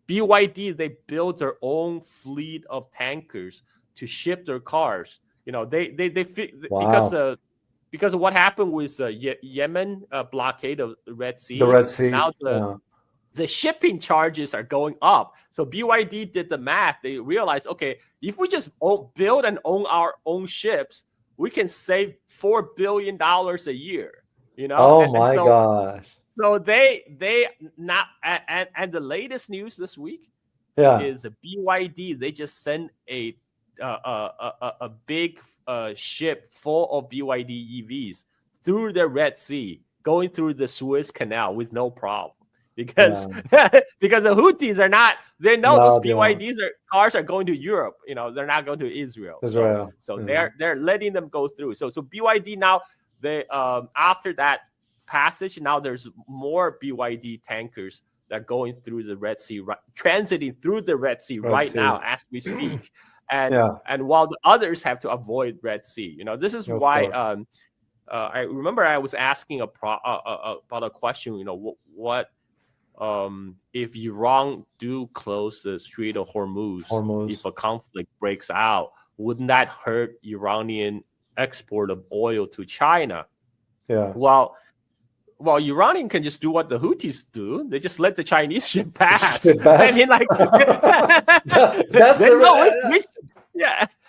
A: BYD, they build their own fleet of tankers to ship their cars. Because of what happened with Yemen blockade of the Red Sea.
B: The Red Sea.
A: Now the shipping charges are going up. So BYD did the math. They realized, okay, if we just build and own our own ships, we can save $4 billion a year.
B: Oh my gosh.
A: So they not and the latest news this week is a BYD. They just sent a big ship full of BYD EVs through the Red Sea, going through the Suez Canal with no problem. Because because the Houthis they know those BYDs cars are going to Europe. They're not going to Israel. So they're letting them go through. So BYD now, they after that passage, now there's more BYD tankers that are going through the Red Sea, transiting through the Red Sea now as we speak. And while the others have to avoid Red Sea. This is why I remember I was asking about a question, what if Iran do close the Strait of Hormuz, if a conflict breaks out, wouldn't that hurt Iranian export of oil to China? Well, Iranian can just do what the Houthis do. They just let the Chinese ship pass. I mean, like,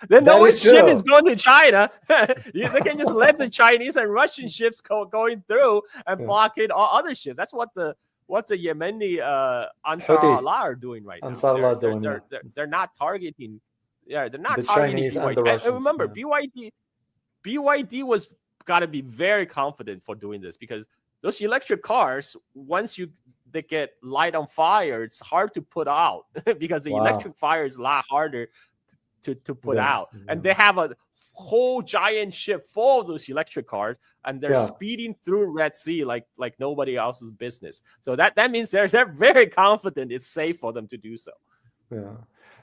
A: they know which ship is going to China. They can just let the Chinese and Russian ships going through and blockade all other ships. That's what the Yemeni Ansar Allah are doing right now. They're not targeting. They're not
B: the
A: targeting
B: Chinese
A: BYD.
B: and the Russians.
A: And remember, BYD was got to be very confident for doing this, because those electric cars, once they get light on fire, it's hard to put out because the electric fire is a lot harder to put out. And they have a whole giant ship full of those electric cars, and they're speeding through Red Sea like nobody else's business. So that means they're very confident it's safe for them to do so.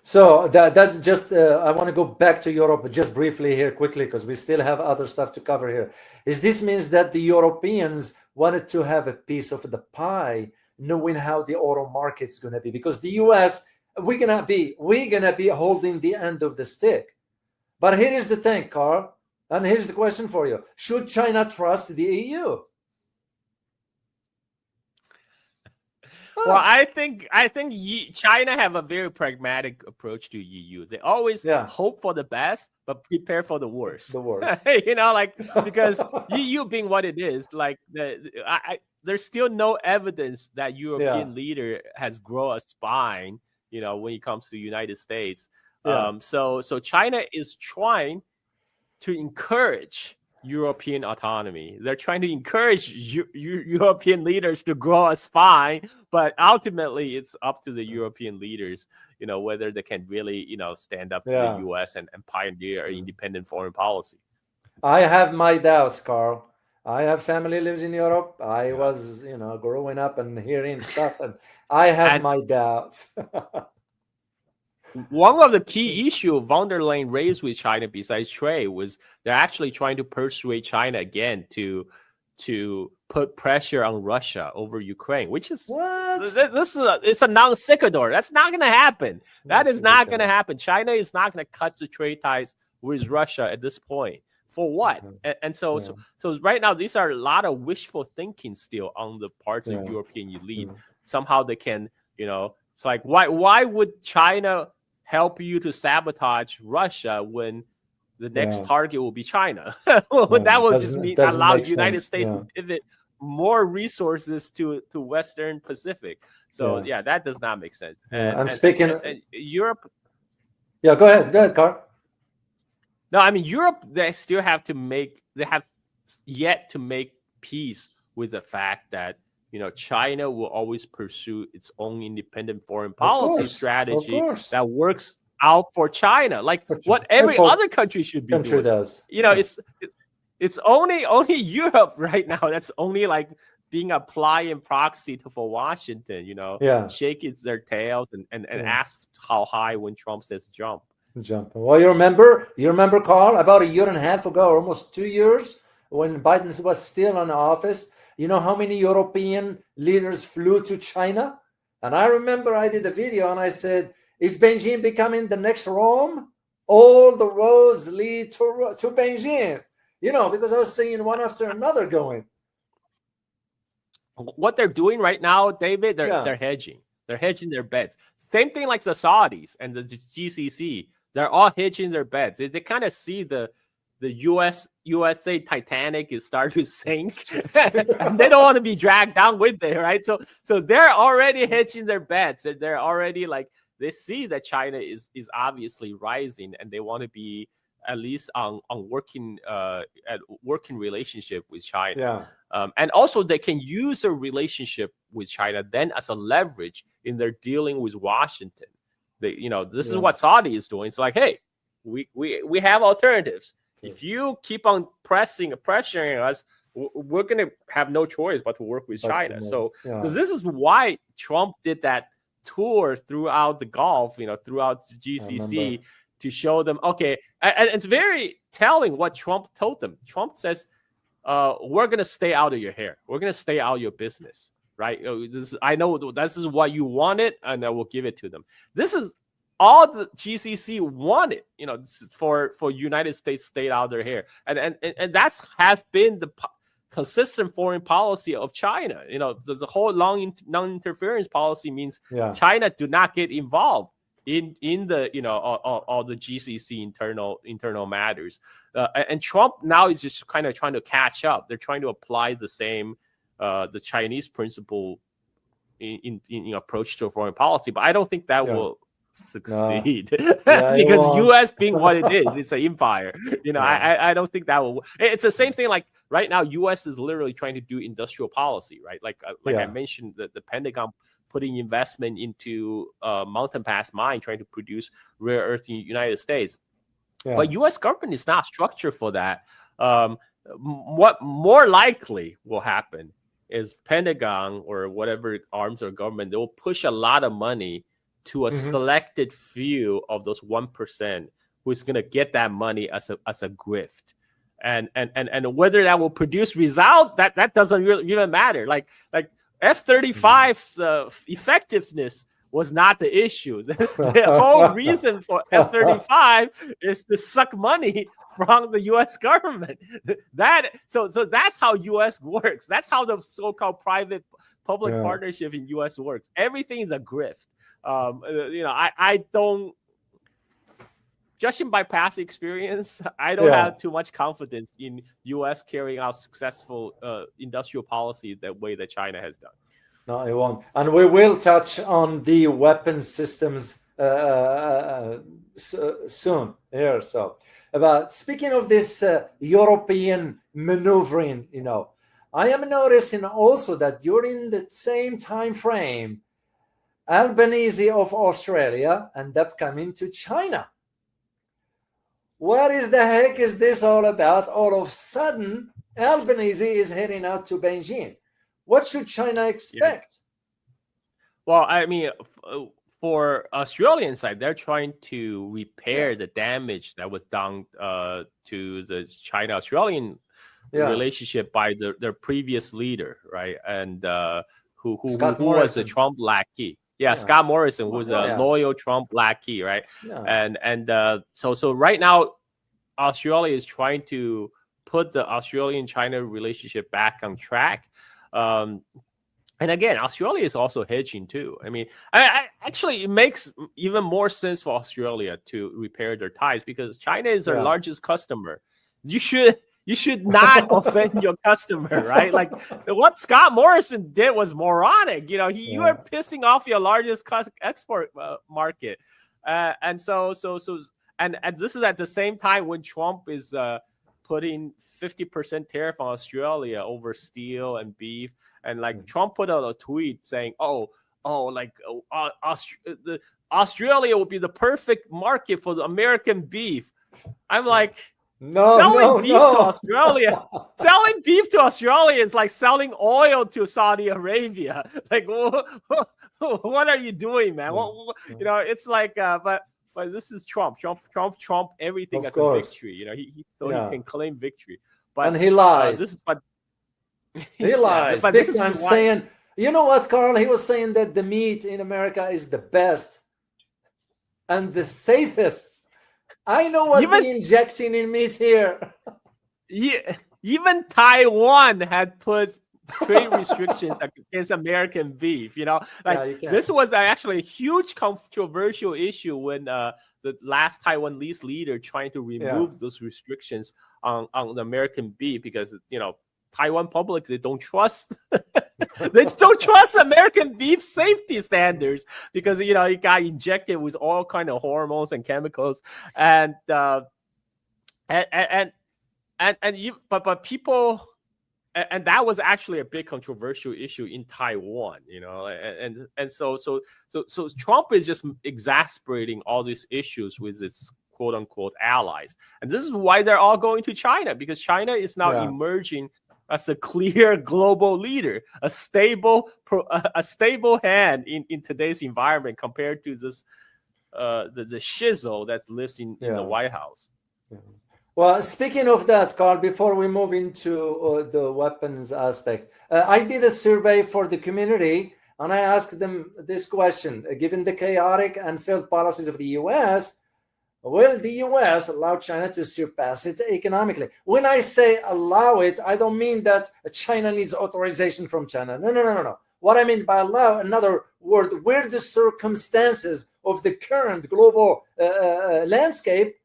B: So that's just I want to go back to Europe just briefly here quickly, because we still have other stuff to cover here. This means that the Europeans wanted to have a piece of the pie, knowing how the auto market's going to be, because the US, we're gonna be holding the end of the stick. But here is the thing, Carl, and here's the question for you: should China trust the EU?
A: Well, I think China have a very pragmatic approach to EU. They always hope for the best, but prepare for the worst. Because EU being what it is, like there's still no evidence that European leader has grown a spine, when it comes to the United States. So China is trying to encourage European autonomy. They're trying to encourage European leaders to grow a spine, but ultimately it's up to the European leaders, whether they can really, stand up to the US and pioneer independent foreign policy.
B: I have my doubts, Carl. I have family lives in Europe. I was, growing up and hearing stuff, and I have my doubts.
A: One of the key issues von der Leyen raised with China, besides trade, was they're actually trying to persuade China again to put pressure on Russia over Ukraine, which is it's a non sequitur. That's not going to happen. That is not going to happen. China is not going to cut the trade ties with Russia at this point. For what? So right now, these are a lot of wishful thinking still on the parts of European elite. Somehow they can, it's like, why would China help you to sabotage Russia when the next target will be China? That would just mean allow the United States to pivot more resources to Western Pacific. So that does not make sense.
B: And speaking
A: Europe.
B: Yeah, go ahead, Carl.
A: No, I mean Europe. They have yet to make peace with the fact that China will always pursue its own independent foreign policy strategy that works out for China, like what every other country should be doing.
B: Does.
A: It's only Europe right now that's only like being a plying proxy for Washington. Shake their tails and ask how high when Trump says jump.
B: Well, you remember, Carl, about a year and a half ago, or almost 2 years, when Biden was still in office. You know how many European leaders flew to China? And I remember I did a video and I said, is Beijing becoming the next Rome? All the roads lead to Beijing. Because I was seeing one after another going.
A: what they're doing right now, David, they're hedging. They're hedging their bets. Same thing like the Saudis and the GCC. They're all hedging their bets. They kind of see the USA Titanic is starting to sink, and they don't want to be dragged down with it, right? So they're already hedging their bets. They're already like, they see that China is obviously rising, and they want to be at least on working relationship with China. And also they can use a relationship with China then as a leverage in their dealing with Washington. This is what Saudi is doing. It's like, hey, we have alternatives. If you keep on pressuring us, we're going to have no choice but to work with China. So this is why Trump did that tour throughout the Gulf, throughout the GCC, to show them, okay. And it's very telling what Trump told them. Trump says, we're going to stay out of your hair. We're going to stay out of your business, right? I know this is what you wanted, and I will give it to them. This is all the GCC wanted, for United States to stay out of their hair. And that has been the consistent foreign policy of China. The whole non-interference policy means China do not get involved in the all the GCC internal matters. And Trump now is just kind of trying to catch up. They're trying to apply the same the Chinese principle in approach to foreign policy, but I don't think that will succeed because U.S. being what it is, it's an empire. I don't think that will. It's the same thing. Like right now, U.S. is literally trying to do industrial policy, right? Like I mentioned, the Pentagon putting investment into Mountain Pass mine, trying to produce rare earth in the United States. But U.S. government is not structured for that. What more likely will happen is Pentagon or whatever arms of government, they will push a lot of money to a selected few of those 1% who is going to get that money as a grift. And whether that will produce result, that doesn't really even matter. Like F-35's effectiveness was not the issue. The whole reason for F-35 is to suck money from the U.S. government. So that's how U.S. works. That's how the so-called private-public partnership in U.S. works. Everything is a grift. I don't, judging by past experience, I don't have too much confidence in U.S. carrying out successful industrial policy the way that China has done.
B: No, it won't. And we will touch on the weapon systems soon here. So, about speaking of this European maneuvering, I am noticing also that during the same time frame, Albanese of Australia end up coming to China. What is the heck is this all about? All of a sudden, Albanese is heading out to Beijing. What should China expect?
A: Well, I mean, for Australian side, they're trying to repair the damage that was done to the China-Australian relationship by their previous leader, right? And who was the Trump lackey. Scott Morrison, who's a loyal Trump lackey, right? So right now, Australia is trying to put the Australian-China relationship back on track. And again, Australia is also hedging too. I mean, actually, it makes even more sense for Australia to repair their ties because China is their largest customer. You should not offend your customer, right? Like what Scott Morrison did was moronic. You are pissing off your largest export market, and so this is at the same time when Trump is putting 50% tariff on Australia over steel and beef, and Trump put out a tweet saying, Australia will be the perfect market for the American beef. I'm like, selling beef to Australia. Selling beef to Australia is like selling oil to Saudi Arabia. Like, what are you doing, man? It's like, but this is Trump. Trump. Everything as a victory. He can claim victory. But
B: and he lied. He lies.
A: But
B: big time saying, you know what, Carl? He was saying that the meat in America is the best and the safest. I know what they're injecting in meat here.
A: Even Taiwan had put trade restrictions against American beef. This was actually a huge controversial issue when the last Taiwanese leader trying to remove those restrictions on the American beef, because Taiwan public, they don't trust American beef safety standards, because it got injected with all kind of hormones and chemicals, but people. And that was actually a big controversial issue in Taiwan, and so Trump is just exasperating all these issues with its quote unquote allies, and this is why they're all going to China, because China is now emerging as a clear global leader, a stable hand in today's environment compared to this the shizzle that lives in the White House.
B: Yeah. Well, speaking of that, Carl, before we move into the weapons aspect, I did a survey for the community, and I asked them this question: given the chaotic and failed policies of the U.S., will the U.S. allow China to surpass it economically? When I say allow it, I don't mean that China needs authorization from China. No. What I mean by allow, another word, where the circumstances of the current global landscape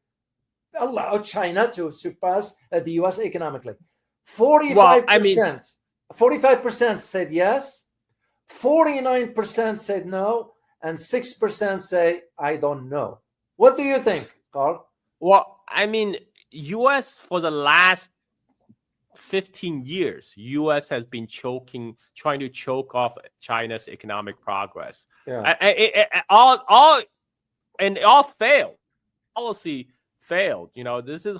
B: allow China to surpass the U.S. economically. 45% said yes, 49% said no, and 6% say I don't know. What do you think, Carl?
A: Well, I mean, U.S. for the last 15 years, U.S. has been trying to choke off China's economic progress.
B: Yeah.
A: All failed. Policy failed. This is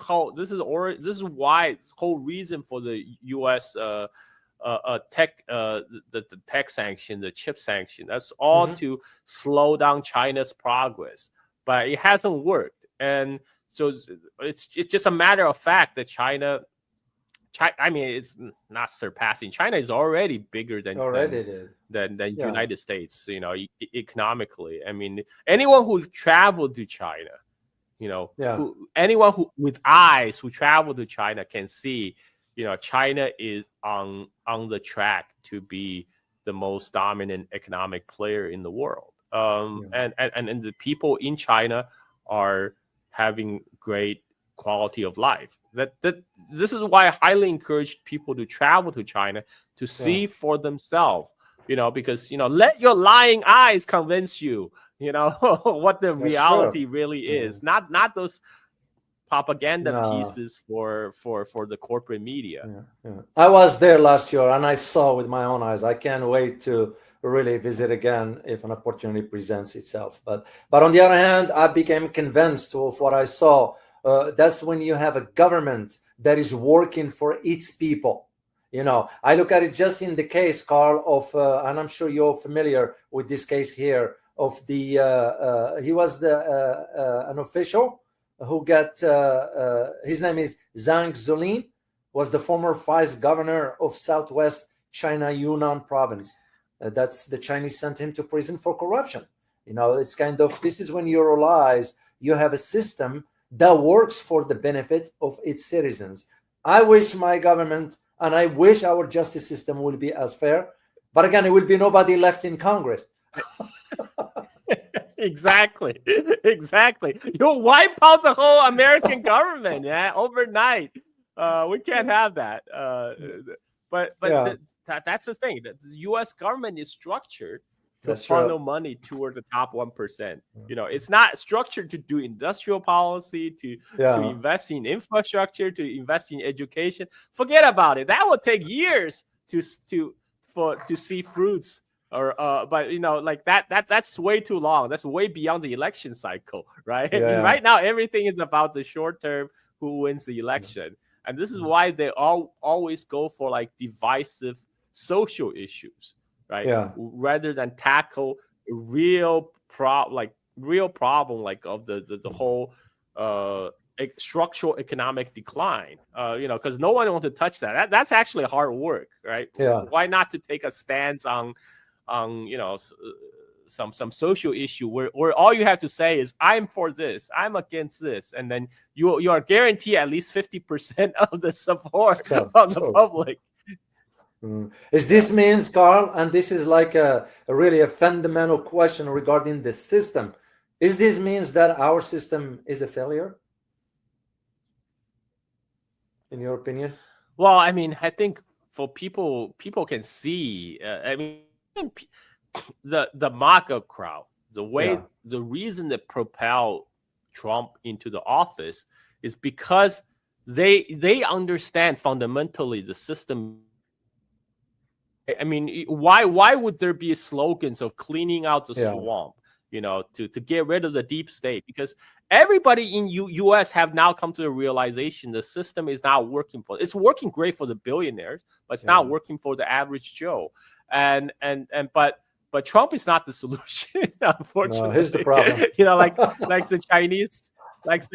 A: why this whole reason for the U.S. Tech the tech sanction, the chip sanction. That's all to slow down China's progress, but it hasn't worked, and so it's just a matter of fact that China. I mean, it's not surpassing. China is already bigger than United States. Economically. I mean, anyone who traveled to China. Anyone who with eyes who travel to China can see, China is on the track to be the most dominant economic player in the world. And the people in China are having great quality of life. This is why I highly encourage people to travel to China to see for themselves. Because let your lying eyes convince you. What the reality really is, not those propaganda pieces for the corporate media.
B: I was there last year and I saw with my own eyes. I can't wait to really visit again if an opportunity presents itself. But on the other hand, I became convinced of what I saw. That's when you have a government that is working for its people. I look at it just in the case, Carl, of and I'm sure you're familiar with this case here. Of the he was an official who got his name is Zhang Zolin, was the former vice governor of Southwest China Yunnan province. That's the Chinese sent him to prison for corruption. It's kind of, this is when you realize you have a system that works for the benefit of its citizens. I wish my government and I wish our justice system will be as fair, but again, it will be nobody left in Congress.
A: Exactly. You'll wipe out the whole American government, overnight. We can't have that. But that's the thing. The U.S. government is structured to funnel money toward the top 1%. It's not structured to do industrial policy, to invest in infrastructure, to invest in education. Forget about it. That will take years to see fruits. But that's way too long. That's way beyond the election cycle, right? I mean, right now everything is about the short term, who wins the election, and this is why they always go for divisive social issues, right? Rather than tackle real problem of the whole structural economic decline. Because no one wants to touch that. That's actually hard work, right? Why not to take a stance on some social issue where all you have to say is I'm for this, I'm against this, and then you are guaranteed at least 50% of the support from the public.
B: Is this means, Carl, and this is like a really a fundamental question regarding the system. Is this means that our system is a failure? In your opinion?
A: Well, I mean, I think for people can see. I mean, the MAGA crowd, the reason that propelled Trump into the office is because they understand fundamentally the system. I mean, why would there be slogans of cleaning out the swamp, to get rid of the deep state? Because everybody in U.S. have now come to the realization the system is not working for. It's working great for the billionaires, but it's not working for the average Joe. But Trump is not the solution, unfortunately.
B: No, here's the problem.
A: like the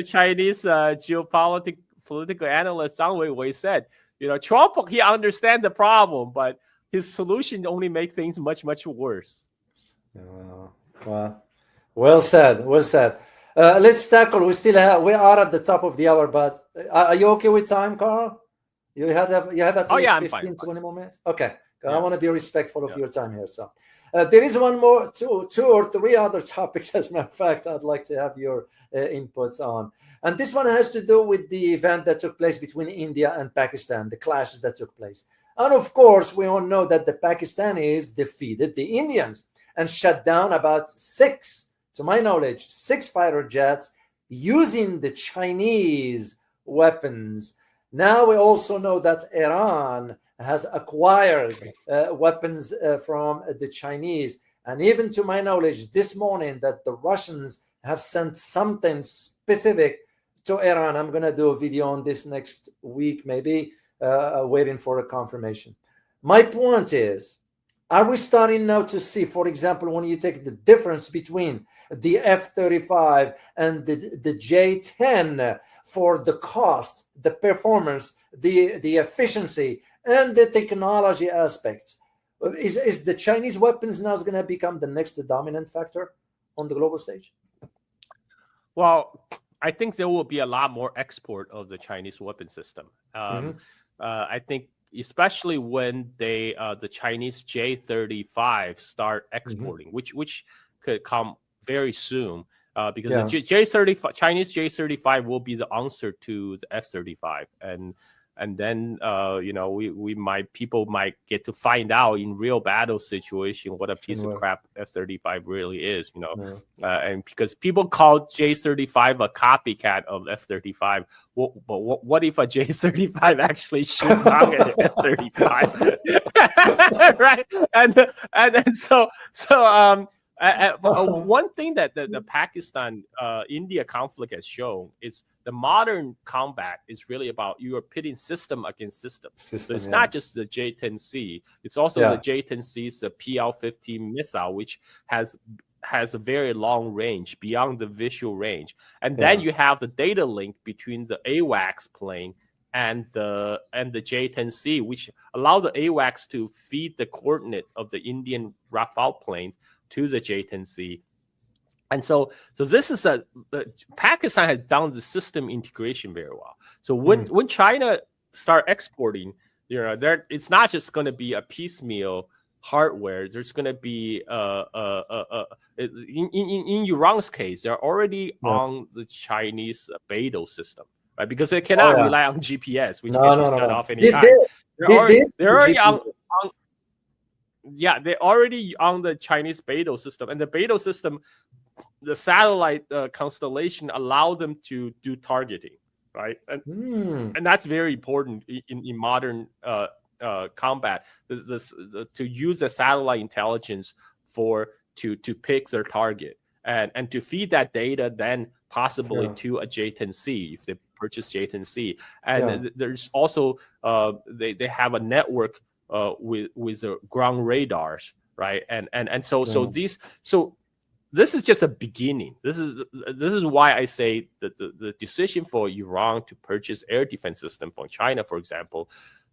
A: Chinese political analyst Zhang Weiwei said, Trump, he understands the problem, but his solution only make things much, much worse.
B: Well said. Let's tackle. We are at the top of the hour, but are you okay with time, Carl? You have at least 15, 20 more minutes. Okay, I want to be respectful of your time here. So there is one more, two or three other topics. As a matter of fact, I'd like to have your inputs on. And this one has to do with the event that took place between India and Pakistan, the clashes that took place. And of course, we all know that the Pakistanis defeated the Indians and shut down about six fighter jets using the Chinese weapons. Now we also know that Iran has acquired weapons from the Chinese. And even to my knowledge, this morning that the Russians have sent something specific to Iran. I'm going to do a video on this next week, maybe. Waiting for a confirmation. My point is, are we starting now to see, for example, when you take the difference between the F-35 and the J-10 for the cost, the performance, the efficiency, and the technology aspects, is the Chinese weapons now going to become the next dominant factor on the global stage?
A: Well, I think there will be a lot more export of the Chinese weapon system. I think especially when the Chinese J-35 start exporting, which could come very soon, because the Chinese J-35 will be the answer to the F-35, and then people might get to find out in real battle situation what a piece of crap F-35 really is, and because people call J-35 a copycat of F-35, but what if a J-35 actually shoots down an F-35, right? And so one thing that the Pakistan-India conflict has shown is the modern combat is really about you are pitting system against system. So it's not just the J-10C; it's also the J-10C's the PL-15 missile, which has a very long range beyond the visual range, and then you have the data link between the AWACS plane and the J-10C, which allows the AWACS to feed the coordinate of the Indian Rafale planes to the J-10C. And so this is Pakistan has done the system integration very well. So when China start exporting, it's not just going to be a piecemeal hardware. There's going to be in Iran's case, they're already on the Chinese Beidou system, right? Because they cannot rely on GPS, which can be shut off anytime. They're already on. Yeah, they're already on the Chinese Beidou system, and the Beidou system, the satellite constellation, allow them to do targeting, right? And that's very important in modern combat. To use the satellite intelligence to pick their target and to feed that data then possibly to a J-10C if they purchase J-10C. And there's also they have a network with the ground radars, right? And so this is just a beginning. This is why I say that the decision for Iran to purchase air defense system from China, for example,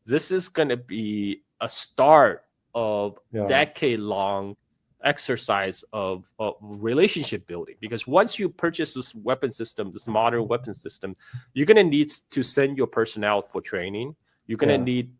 A: this is going to be a start of decade-long exercise of relationship building. Because once you purchase this weapon system, this modern weapon system, you're going to need to send your personnel for training. You're going to need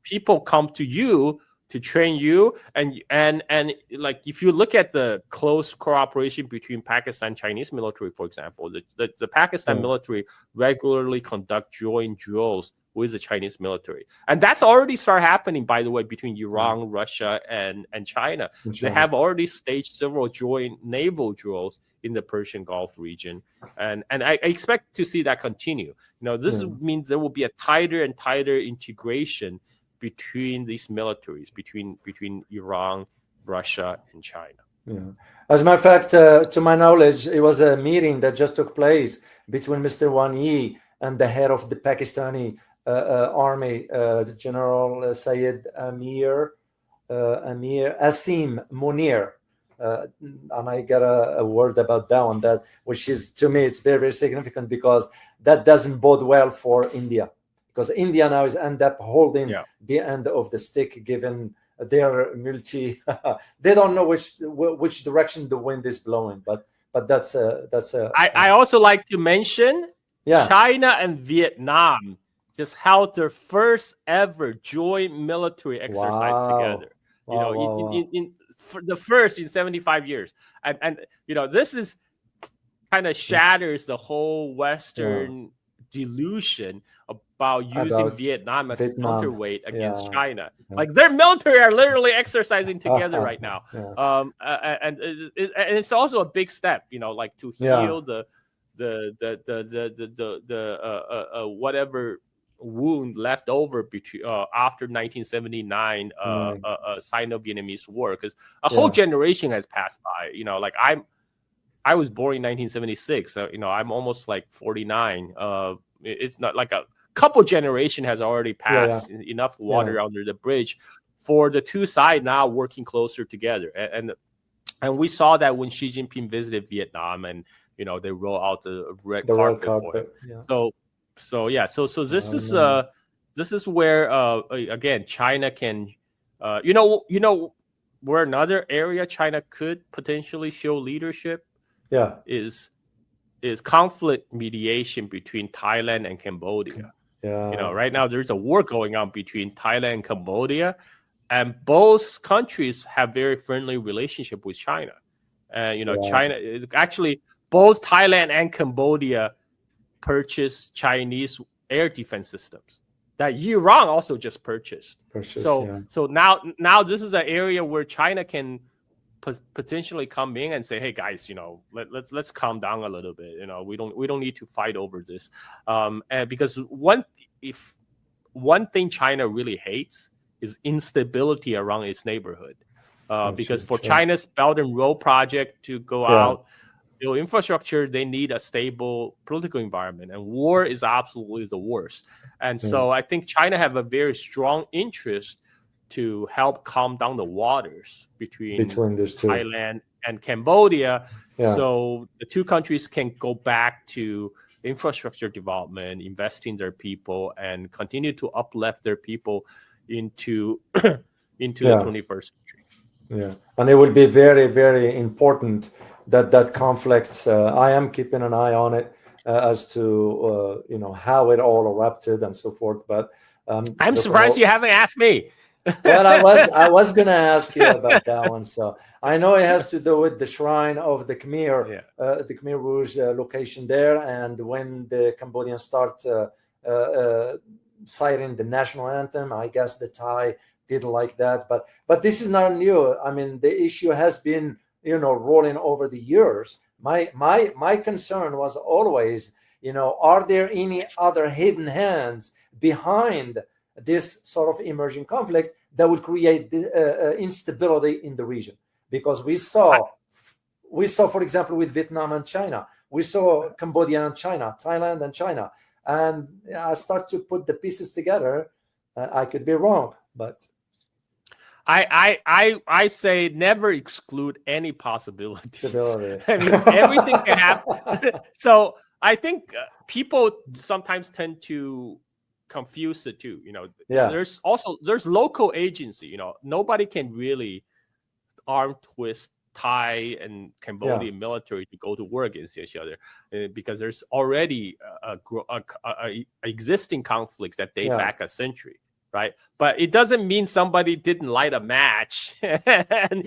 A: people come to you to train you, and like if you look at the close cooperation between Pakistan Chinese military, for example, the Pakistan military regularly conduct joint drills with the Chinese military, and that's already started happening, by the way, between Iran, Russia, and China. They have already staged several joint naval drills in the Persian Gulf region, and I expect to see that continue. This means there will be a tighter and tighter integration between these militaries, between Iran, Russia, and China.
B: Yeah. As a matter of fact, to my knowledge, it was a meeting that just took place between Mr. Wang Yi and the head of the Pakistani army, the General Syed Amir Asim Munir. And I got a word about that one, which is, to me, it's very, very significant, because that doesn't bode well for India. Because India now is end up holding the end of the stick, given their they don't know which direction the wind is blowing. But that's
A: I also like to mention China and Vietnam just held their first ever joint military exercise together. For the first in 75 years, and this is kind of shatters the whole Western delusion about using Vietnam as a counterweight against China. Like, their military are literally exercising together right now. And it's also a big step, like to heal the whatever wound left over between after 1979 Sino-Vietnamese War, because a whole generation has passed by. Like I was born in 1976, so I'm almost like 49. It's not like a couple generation has already passed. Enough water under the bridge for the two sides now working closer together, and we saw that when Xi Jinping visited Vietnam, and they roll out the red carpet for him. So this is where again China can where another area China could potentially show leadership is conflict mediation between Thailand and Cambodia. Right now there's a war going on between Thailand and Cambodia, and both countries have very friendly relationship with China. China actually, both Thailand and Cambodia purchased Chinese air defense systems that Iran also just purchased. So now this is an area where China can potentially come in and say, hey guys, let's calm down a little bit. We don't need to fight over this. And because one thing China really hates is instability around its neighborhood. Because for China's Belt and Road project to go out, infrastructure, they need a stable political environment, and war is absolutely the worst. And so I think China have a very strong interest to help calm down the waters between these two, Thailand and Cambodia, so the two countries can go back to infrastructure development, invest in their people, and continue to uplift their people into the 21st century.
B: And it will be very, very important that conflict. I am keeping an eye on it as to how it all erupted and so forth. But
A: I'm surprised you haven't asked me.
B: Well, I was gonna ask you about that one. So I know it has to do with the shrine of the Khmer, the Khmer Rouge location there, and when the Cambodians start citing the national anthem, I guess the Thai didn't like that. But this is not new. I mean, the issue has been rolling over the years. My concern was always, are there any other hidden hands behind this sort of emerging conflict that would create instability in the region? Because we saw, for example, with Vietnam and China, we saw Cambodia and China, Thailand and China, and I start to put the pieces together. I could be wrong, but
A: I say never exclude any possibilities. I mean, everything can happen. So I think people sometimes tend to confuse the two. There's local agency. Nobody can really arm twist Thai and Cambodian military to go to war against each other, because there's already a existing conflicts that date back a century. right? But it doesn't mean somebody didn't light a match and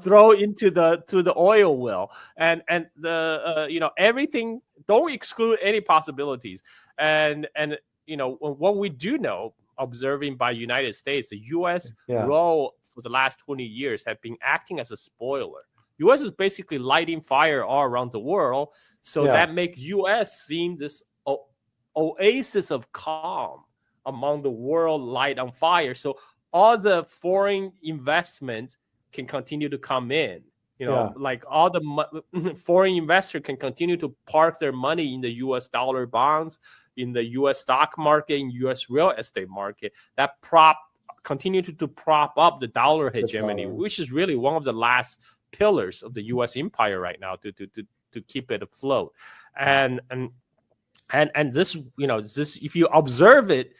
A: throw into the oil well, and the everything. Don't exclude any possibilities, and what we do know, observing by United States, the U.S. role for the last 20 years have been acting as a spoiler. U.S. is basically lighting fire all around the world, so that make U.S. seem this oasis of calm among the world light on fire. So all the foreign investment can continue to come in. Like all the foreign investor can continue to park their money in the U.S. dollar bonds, in the U.S. stock market, in U.S. real estate market. That continue to prop up the dollar hegemony, which is really one of the last pillars of the U.S. empire right now to keep it afloat. And this, this, if you observe it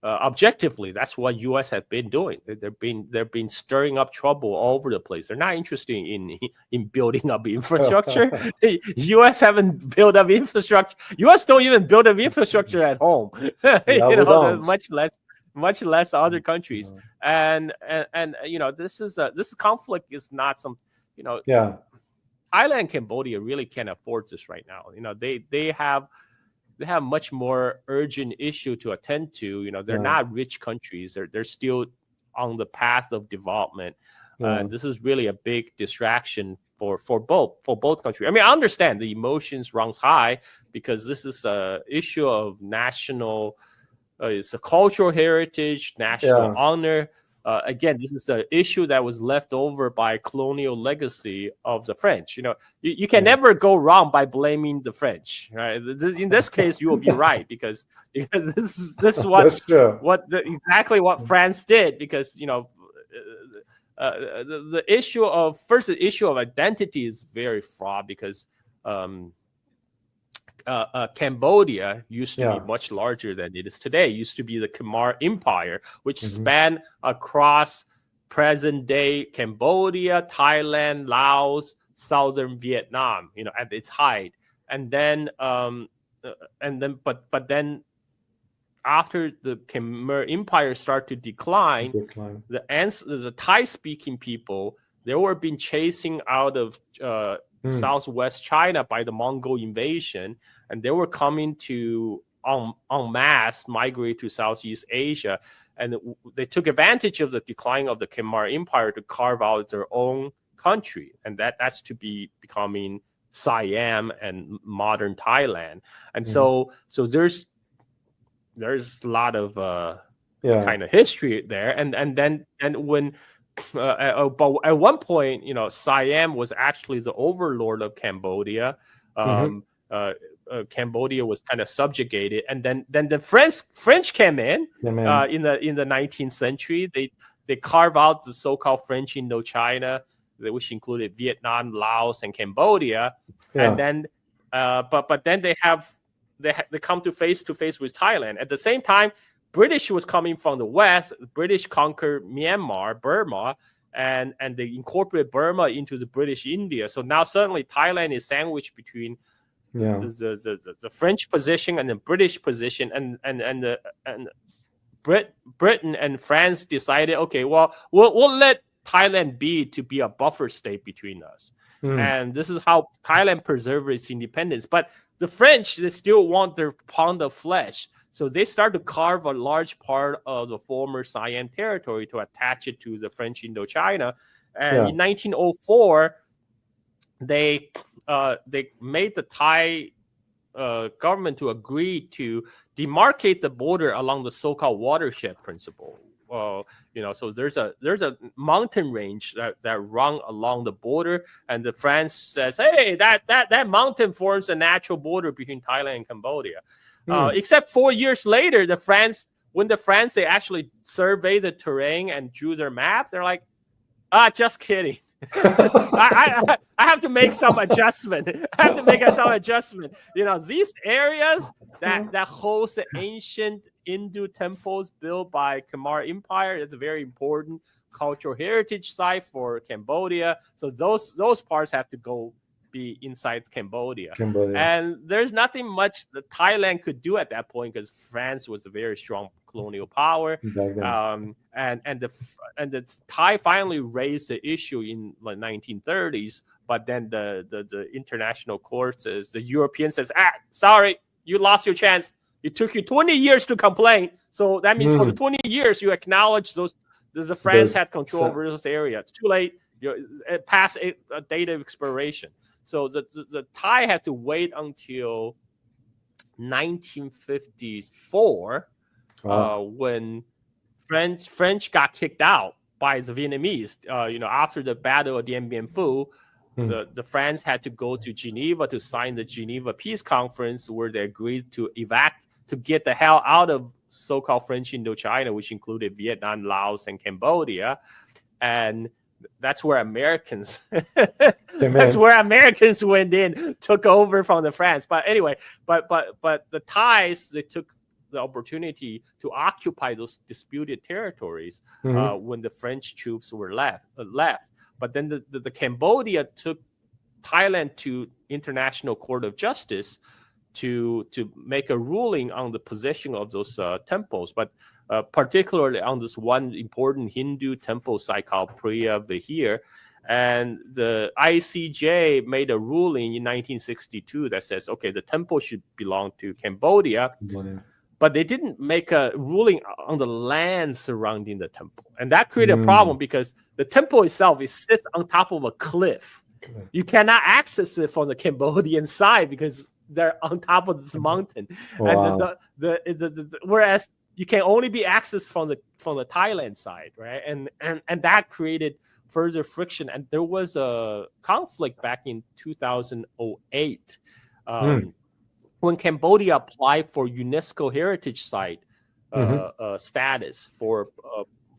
A: objectively, that's what U.S. have been doing. They've been stirring up trouble all over the place. They're not interested in building up infrastructure. U.S. haven't built up infrastructure. U.S. don't even build up infrastructure at home. Much less other countries. And this conflict is not some Thailand and Cambodia really can't afford this right now. They have much more urgent issue to attend to. They're not rich countries. They're still on the path of development. This is really a big distraction for both countries. I mean, I understand the emotions runs high because this is a issue of national. It's a cultural heritage, national honor. Again, this is an issue that was left over by colonial legacy of the French. You can never go wrong by blaming the French, right? In this case, you will be right because this is exactly what France did. Because the issue of identity is very fraught because Cambodia used to be much larger than it is today. It used to be the Khmer Empire, which spanned across present-day Cambodia, Thailand, Laos, southern Vietnam. At its height, and then after the Khmer Empire started to decline. The Thai-speaking people, they were being chasing out of Southwest China by the Mongol invasion, and they were coming to en masse migrate to Southeast Asia, and they took advantage of the decline of the Khmer Empire to carve out their own country, and that's to be becoming Siam and modern Thailand. And so there's a lot of kind of history there, and when but at one point, Siam was actually the overlord of Cambodia. Cambodia was kind of subjugated, and then the French came in in the 19th century. They carved out the so-called French Indochina, which included Vietnam, Laos, and Cambodia. And then but then they come to face with Thailand. At the same time, British was coming from the west. The British conquered Myanmar, Burma, and they incorporated Burma into the British India. So now suddenly Thailand is sandwiched between the French position and the British position, and Britain and France decided, okay, well, we'll let Thailand be a buffer state between us. And this is how Thailand preserved its independence. But the French, they still want their pound of flesh. So they start to carve a large part of the former Siam territory to attach it to the French Indochina. And in 1904, they made the Thai government to agree to demarcate the border along the so-called watershed principle. So there's a mountain range that run along the border, and the France says, hey, that mountain forms a natural border between Thailand and Cambodia. Except 4 years later, when they actually surveyed the terrain and drew their map, they're like, just kidding. I have to make some adjustment. These areas that host the ancient Hindu temples built by Khmer Empire is a very important cultural heritage site for Cambodia. So those parts have to go be inside Cambodia.
B: Cambodia.
A: And there's nothing much that Thailand could do at that point because France was a very strong colonial power. And the Thai finally raised the issue in the 1930s, but then the international court says, the European says, sorry, you lost your chance. It took you 20 years to complain. So that means for the 20 years, you acknowledge the France had control over those areas. It's too late. You're past a date of expiration. So the Thai had to wait until 1954 when French got kicked out by the Vietnamese. After the Battle of Dien Bien Phu, the France had to go to Geneva to sign the Geneva Peace Conference, where they agreed to get the hell out of so-called French Indochina, which included Vietnam, Laos, and Cambodia. And that's where Americans went in, took over from the France. But anyway, but the Thais, they took the opportunity to occupy those disputed territories when the French troops were left. But then the Cambodia took Thailand to International Court of Justice to make a ruling on the possession of those temples, but particularly on this one important Hindu temple site called Priya Vihir. And the ICJ made a ruling in 1962 that says, okay, the temple should belong to Cambodia, but they didn't make a ruling on the land surrounding the temple. And that created a problem because the temple itself sits on top of a cliff. You cannot access it from the Cambodian side because they're on top of this mountain. Wow. And whereas you can only be accessed from the Thailand side, right? And that created further friction. And there was a conflict back in 2008 when Cambodia applied for UNESCO Heritage Site status for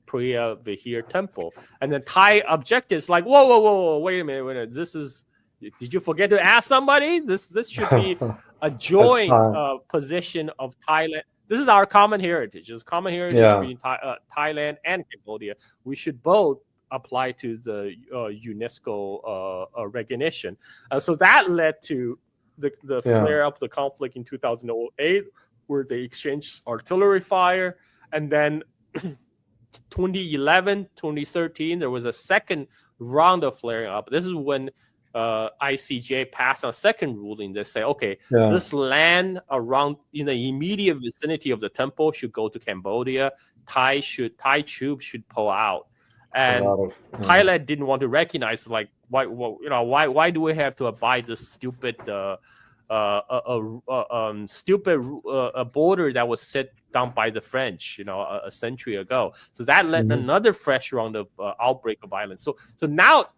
A: Priya Vihir Temple. And the Thai objected is like, whoa, wait a minute. Did you forget to ask somebody? This should be a joint position of Thailand. This is our common heritage. It's common heritage between Thailand and Cambodia. We should both apply to the UNESCO recognition. So that led to the flare up the conflict in 2008, where they exchanged artillery fire, and then 2011, 2013, there was a second round of flaring up. This is when ICJ passed a second ruling that say, okay, this land around in the immediate vicinity of the temple should go to Cambodia. Thai troops should pull out, and Thailand didn't want to recognize, like, why do we have to abide this stupid border that was set down by the French, a century ago. So that led another fresh round of outbreak of violence. So now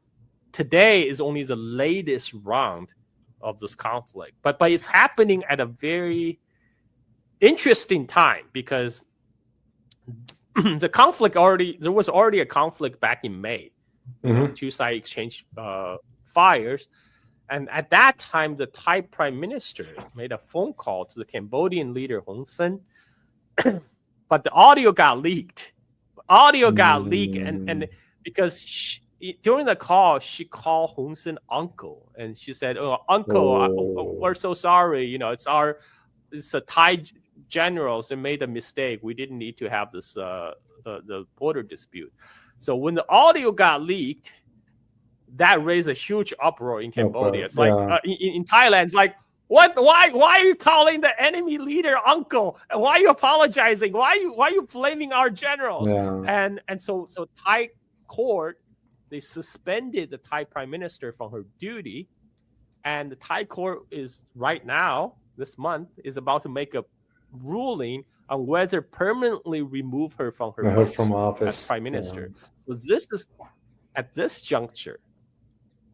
A: today is only the latest round of this conflict, but it's happening at a very interesting time because the conflict there was already a conflict back in May. Two sides exchanged fires. And at that time, the Thai prime minister made a phone call to the Cambodian leader, Hun Sen. But the audio got leaked. And because during the call, she called Hun Sen uncle. And she said, uncle, we're so sorry. It's a Thai generals that made a mistake. We didn't need to have this the border dispute. So when the audio got leaked, that raised a huge uproar in Cambodia. It's like in Thailand, it's like, what? Why are you calling the enemy leader uncle? And why are you apologizing? Why are you blaming our generals? And so Thai court, they suspended the Thai prime minister from her duty, and the Thai court is right now, this month, is about to make a ruling on whether permanently remove her from her
B: from office
A: as prime minister. So this is, at this juncture,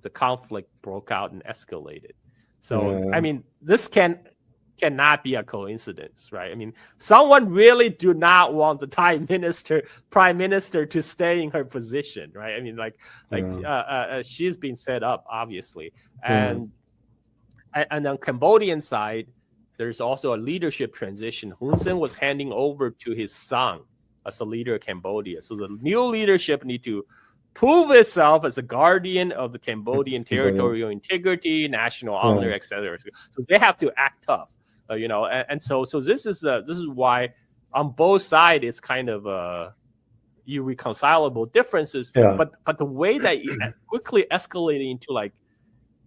A: the conflict broke out and escalated. So I mean, this cannot be a coincidence, right? I mean, someone really do not want the Thai prime minister to stay in her position, right? I mean, she's been set up, obviously, and on Cambodian side, there's also a leadership transition. Hun Sen was handing over to his son as the leader of Cambodia. So the new leadership need to prove itself as a guardian of the Cambodian territorial integrity, national honor, etc. So they have to act tough, and so this is why on both sides it's kind of irreconcilable differences. But the way that it quickly escalated into like,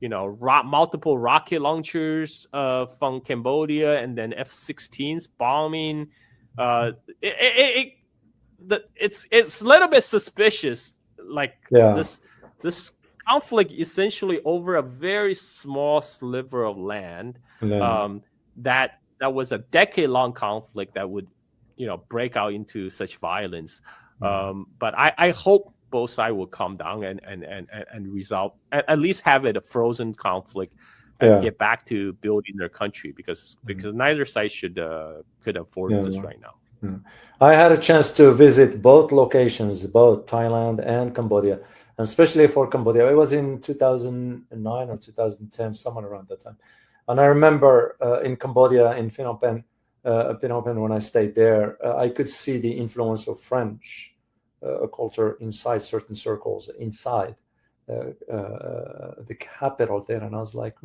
A: multiple rocket launchers from Cambodia and then F-16s bombing, it's a little bit suspicious. Like this conflict essentially over a very small sliver of land, that was a decade-long conflict that would break out into such violence. But I hope both sides will calm down and resolve, at least have it a frozen conflict and get back to building their country, because neither side could afford this right now.
B: I had a chance to visit both locations, both Thailand and Cambodia, and especially for Cambodia. It was in 2009 or 2010, somewhere around that time. And I remember in Cambodia, in Phnom Penh, when I stayed there, I could see the influence of French culture inside certain circles, inside the capital there. And I was like,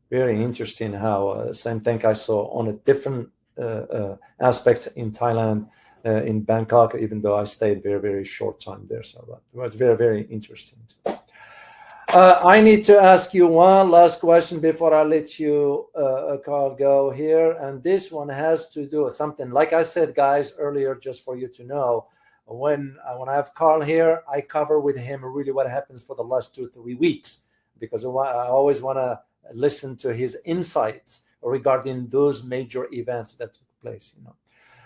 B: very interesting how same thing I saw on a different aspects in Thailand, in Bangkok, even though I stayed very, very short time there. So it was very, very interesting. I need to ask you one last question before I let you, Carl, go here. And this one has to do with something, like I said, guys, earlier, just for you to know, when I have Carl here, I cover with him really what happens for the last 2-3 weeks, because I always want to listen to his insights regarding those major events that took place.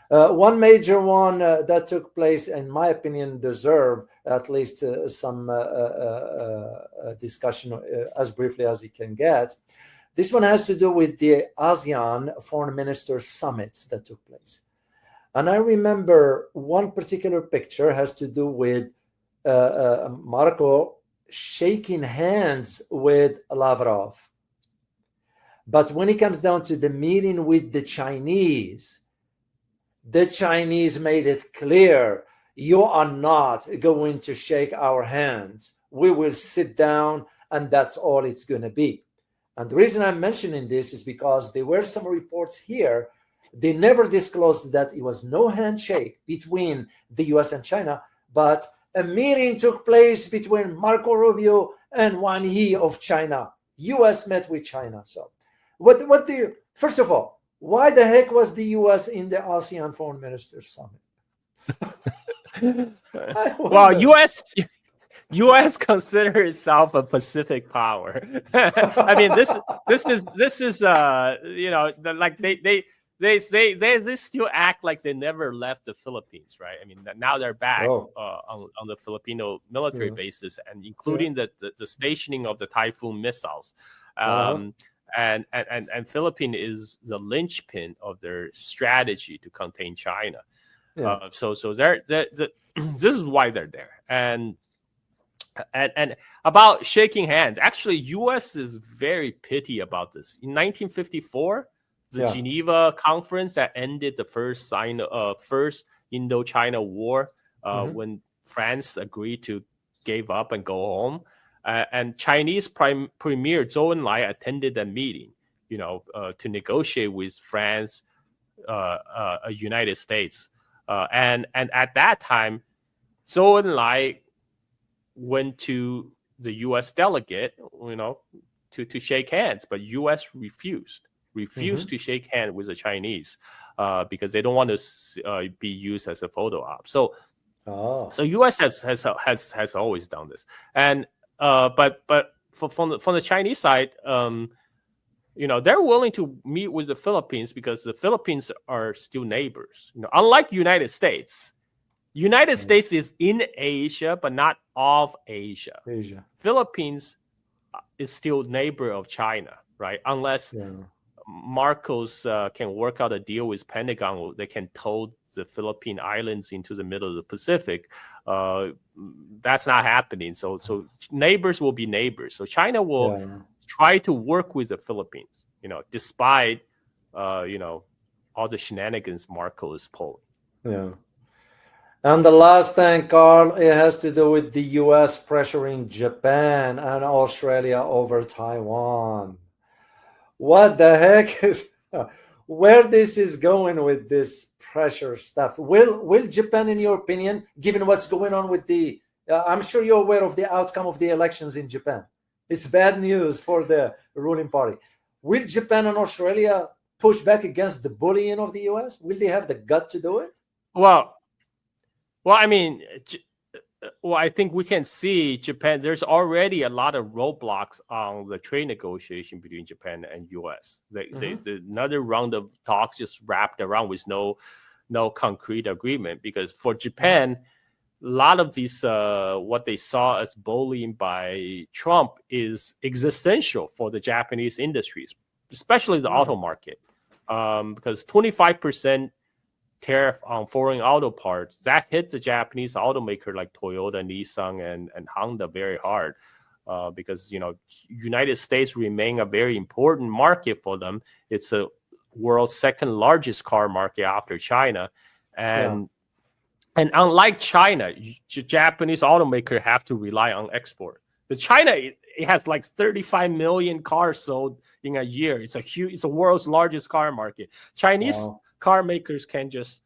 B: One major one that took place, in my opinion, deserve at least some discussion as briefly as it can get. This one has to do with the ASEAN Foreign Minister Summits that took place. And I remember one particular picture has to do with Marco shaking hands with Lavrov. But when it comes down to the meeting with the Chinese made it clear, you are not going to shake our hands. We will sit down, and that's all it's going to be. And the reason I'm mentioning this is because there were some reports here. They never disclosed that it was no handshake between the US and China, but a meeting took place between Marco Rubio and Wang Yi of China. US met with China. So what do you, first of all, why the heck was the US in the ASEAN Foreign Ministers Summit?
A: Well, US consider itself a Pacific power. I mean, this is like they still act like they never left the Philippines, right? I mean, now they're back on the Filipino military bases, and including the stationing of the Typhoon missiles. And Philippines is the linchpin of their strategy to contain China. So they're this is why they're there. And about shaking hands, actually, U.S. is very pitty about this. In 1954, the Geneva Conference that ended the first Indo-China War, when France agreed to give up and go home. And Chinese Premier Zhou Enlai attended that meeting, to negotiate with France, United States. And at that time, Zhou Enlai went to the U.S. delegate, to shake hands, but U.S. refused to shake hands with the Chinese because they don't want to be used as a photo op. So U.S. has always done this, and but from the Chinese side, they're willing to meet with the Philippines because the Philippines are still neighbors. Unlike United States. United States is in Asia, but not of Asia. Philippines is still neighbor of China, right? Unless Marcos can work out a deal with Pentagon, they can tow the Philippine Islands into the middle of the Pacific. That's not happening. So neighbors will be neighbors. So China will try to work with the Philippines, despite all the shenanigans Marcos is pulling.
B: And the last thing, Carl, it has to do with the U.S. pressuring Japan and Australia over Taiwan. What the heck is where this is going with this pressure stuff? Will Japan, in your opinion, given what's going on with the, I'm sure you're aware of the outcome of the elections in Japan. It's bad news for the ruling party. Will Japan and Australia push back against the bullying of the U.S.? Will they have the gut to do it?
A: Well, I mean, I think we can see Japan. There's already a lot of roadblocks on the trade negotiation between Japan and U.S. Another round of talks just wrapped around with no concrete agreement, because for Japan, a lot of these what they saw as bullying by Trump is existential for the Japanese industries, especially the auto market, because 25% tariff on foreign auto parts that hit the Japanese automaker like Toyota, Nissan, and Honda very hard, because United States remain a very important market for them. It's the world's second largest car market after China, and unlike China, Japanese automaker have to rely on export. But China, it has like 35 million cars sold in a year. It's a world's largest car market. Chinese car makers can just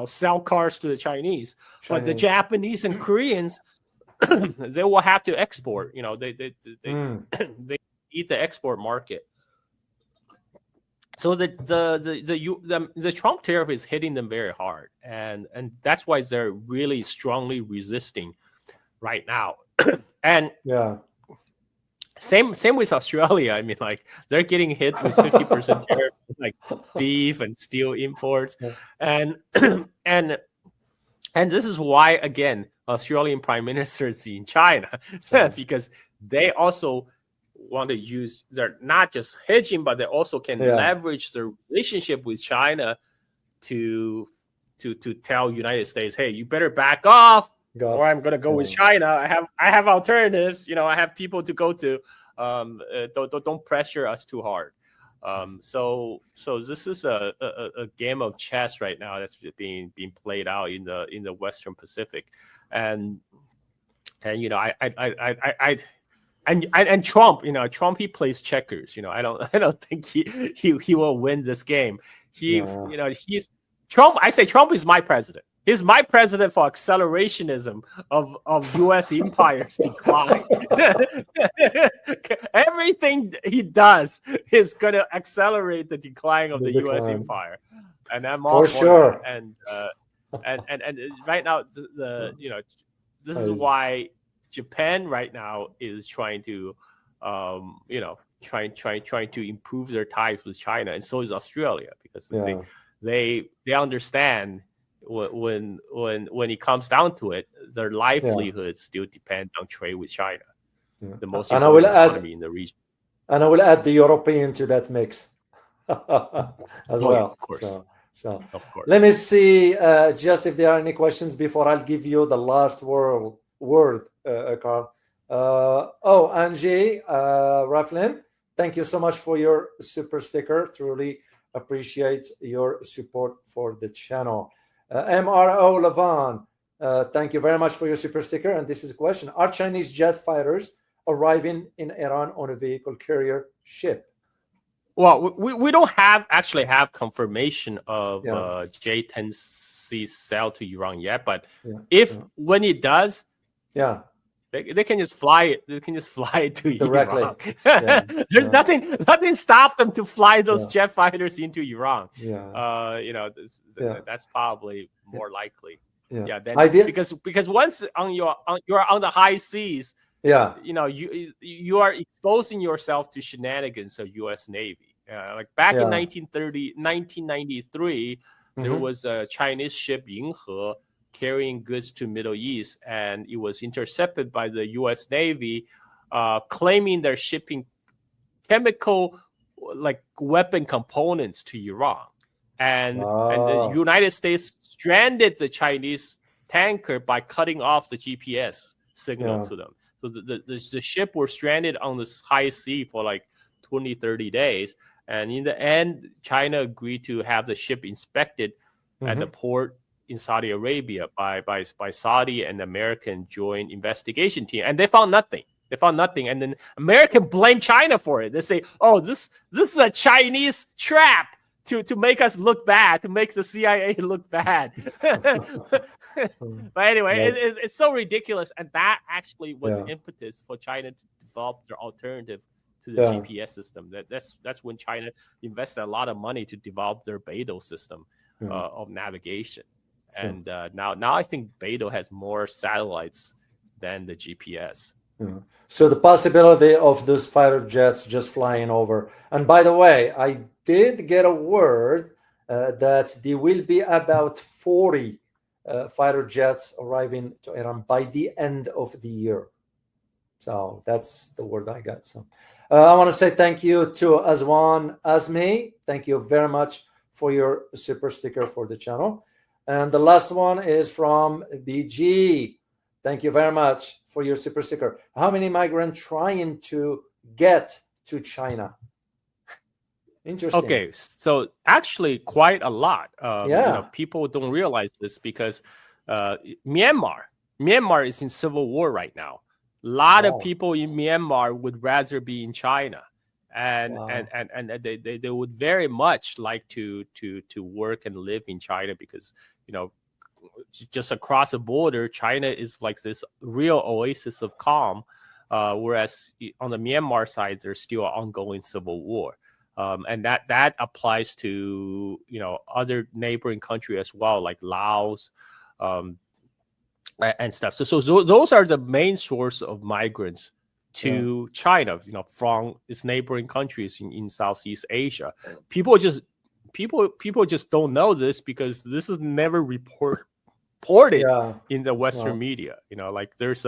A: sell cars to the Chinese, but the Japanese and Koreans they will have to export. They eat the export market. So the Trump tariff is hitting them very hard, and that's why they're really strongly resisting right now. And same with Australia. I mean, like, they're getting hit with 50% tariff, like beef and steel imports, and this is why, again, Australian Prime Minister is in China, because they also want to use, they're not just hedging, but they also can leverage their relationship with China to tell United States, hey, you better back off, or I'm gonna go with China. I have alternatives. I have people to go to. Don't pressure us too hard. So this is a game of chess right now that's being played out in the Western Pacific, and Trump, Trump, he plays checkers. I don't think he will win this game. He's Trump. I say Trump is my president. He's my president for accelerationism of U.S. empire's decline. Everything he does is going to accelerate the decline of the U.S. empire, and I'm all for sure. And right now, this is why Japan right now is trying to, trying to improve their ties with China, and so is Australia, because they understand. When it comes down to it, their livelihoods still depend on trade with China, the most important economy in the region.
B: And I will add the European to that mix as well.
A: Of course.
B: So
A: of course.
B: Let me see just if there are any questions before I'll give you the last word, Carl. Angie Raflin, thank you so much for your super sticker. Truly appreciate your support for the channel. MRO Lavan, thank you very much for your super sticker. And this is a question: are Chinese jet fighters arriving in Iran on a vehicle carrier ship?
A: Well, we don't actually have confirmation of J-10C sell to Iran yet, but when it does, they can just fly it. They can just fly it to
B: directly.
A: Iran. There's nothing stop them to fly those jet fighters into Iran. That's probably more likely. Because once you're on the high seas, you are exposing yourself to shenanigans of U.S. Navy. Like back in 1993, there was a Chinese ship Yinghe carrying goods to Middle East, and it was intercepted by the U.S. Navy, claiming they're shipping chemical, like weapon components to Iran, and the United States stranded the Chinese tanker by cutting off the GPS signal to them. So the ship were stranded on this high sea for like 20-30 days, and in the end, China agreed to have the ship inspected at the port in Saudi Arabia by Saudi and American joint investigation team, and they found nothing. And then American blame China for it. They say, "Oh, this is a Chinese trap to make us look bad, to make the CIA look bad." But anyway, it's so ridiculous, and that actually was the impetus for China to develop their alternative to the GPS system. That's when China invested a lot of money to develop their Beidou system of navigation. And now I think Beidou has more satellites than the GPS.
B: So the possibility of those fighter jets just flying over. And by the way, I did get a word that there will be about 40 fighter jets arriving to Iran by the end of the year. So that's the word I got. So I want to say thank you to Azwan Azmi. Thank you very much for your super sticker for the channel. And the last one is from BG. Thank you very much for your super sticker. How many migrants trying to get to China? Interesting.
A: Okay, so actually quite a lot. People don't realize this because Myanmar is in civil war right now. A lot of people in Myanmar would rather be in China, and they would very much like to work and live in China because just across the border, China is like this real oasis of calm, whereas on the Myanmar side, there's still an ongoing civil war. And that applies to other neighboring countries as well, like Laos and stuff. So those are the main source of migrants to China, from its neighboring countries in Southeast Asia. People just don't know this because this is never reported in the Western media. Like there's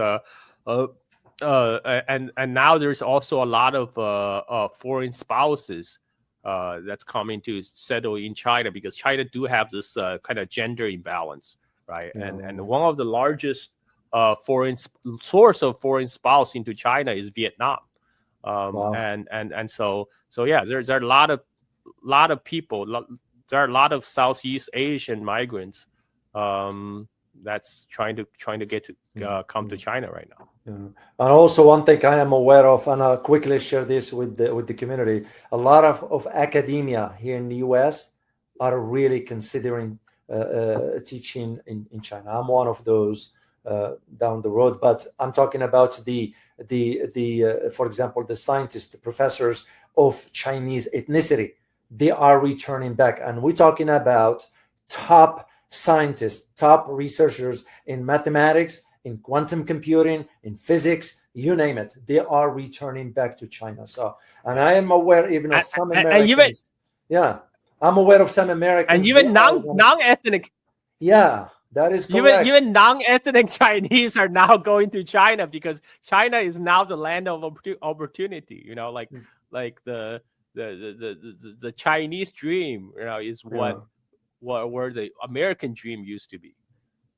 A: and now there's also a lot of foreign spouses that's coming to settle in China because China do have this kind of gender imbalance, right? And one of the largest source of foreign spouse into China is Vietnam. And so there's a lot of people. There are a lot of Southeast Asian migrants that's trying to get to come to China right now.
B: And also one thing I am aware of, and I'll quickly share this with the community, a lot of academia here in the US are really considering teaching in China. I'm one of those down the road, but I'm talking about the for example, the scientists, the professors of Chinese ethnicity, they are returning back. And we're talking about top scientists, top researchers in mathematics, in quantum computing, in physics, you name it. They are returning back to China. So, and I am aware even of some Americans. I'm aware of some Americans.
A: And even non-ethnic.
B: Yeah, that is correct.
A: Even non-ethnic Chinese are now going to China because China is now the land of opportunity. Like the Chinese dream, is where the American dream used to be.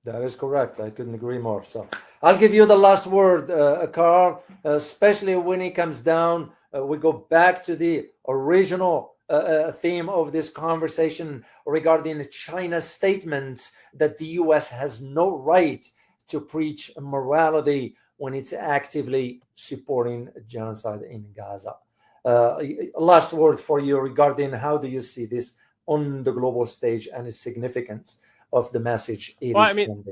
B: That is correct. I couldn't agree more. So I'll give you the last word, Carl, especially when it comes down, we go back to the original theme of this conversation regarding China's statements that the U.S. has no right to preach morality when it's actively supporting genocide in Gaza. Last word for you regarding how do you see this on the global stage and the significance of the message it is sending.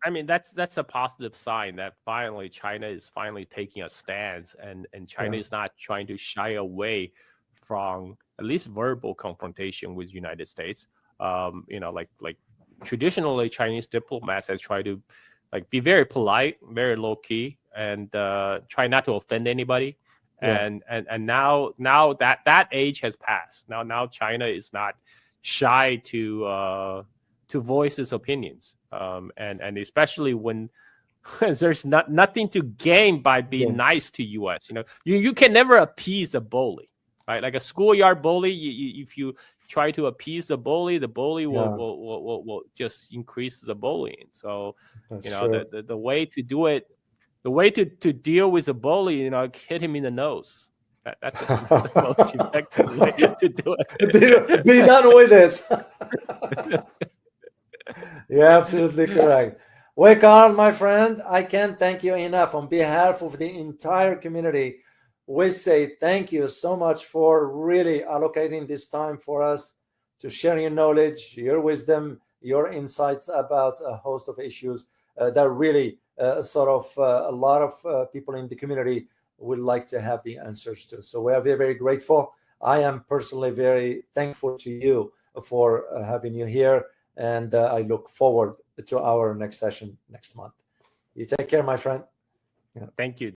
A: I mean that's a positive sign that finally China is finally taking a stance, and China is not trying to shy away from at least verbal confrontation with the United States. Like traditionally Chinese diplomats have tried to be very polite, very low key, and try not to offend anybody. And now that age has passed. Now China is not shy to voice its opinions, and especially when there's nothing to gain by being nice to U.S. You can never appease a bully, right? Like a schoolyard bully, if you try to appease the bully will just increase the bullying. So the way to do it, the way to deal with a bully, hit him in the nose. That's the most effective way to do it.
B: Be done with it. You're absolutely correct. Well, Carl, my friend, I can't thank you enough. On behalf of the entire community, we say thank you so much for really allocating this time for us to share your knowledge, your wisdom, your insights about a host of issues that really a lot of people in the community would like to have the answers to. So we are very, very grateful. I am personally very thankful to you for having you here. And I look forward to our next session next month. You take care, my friend.
A: Thank you.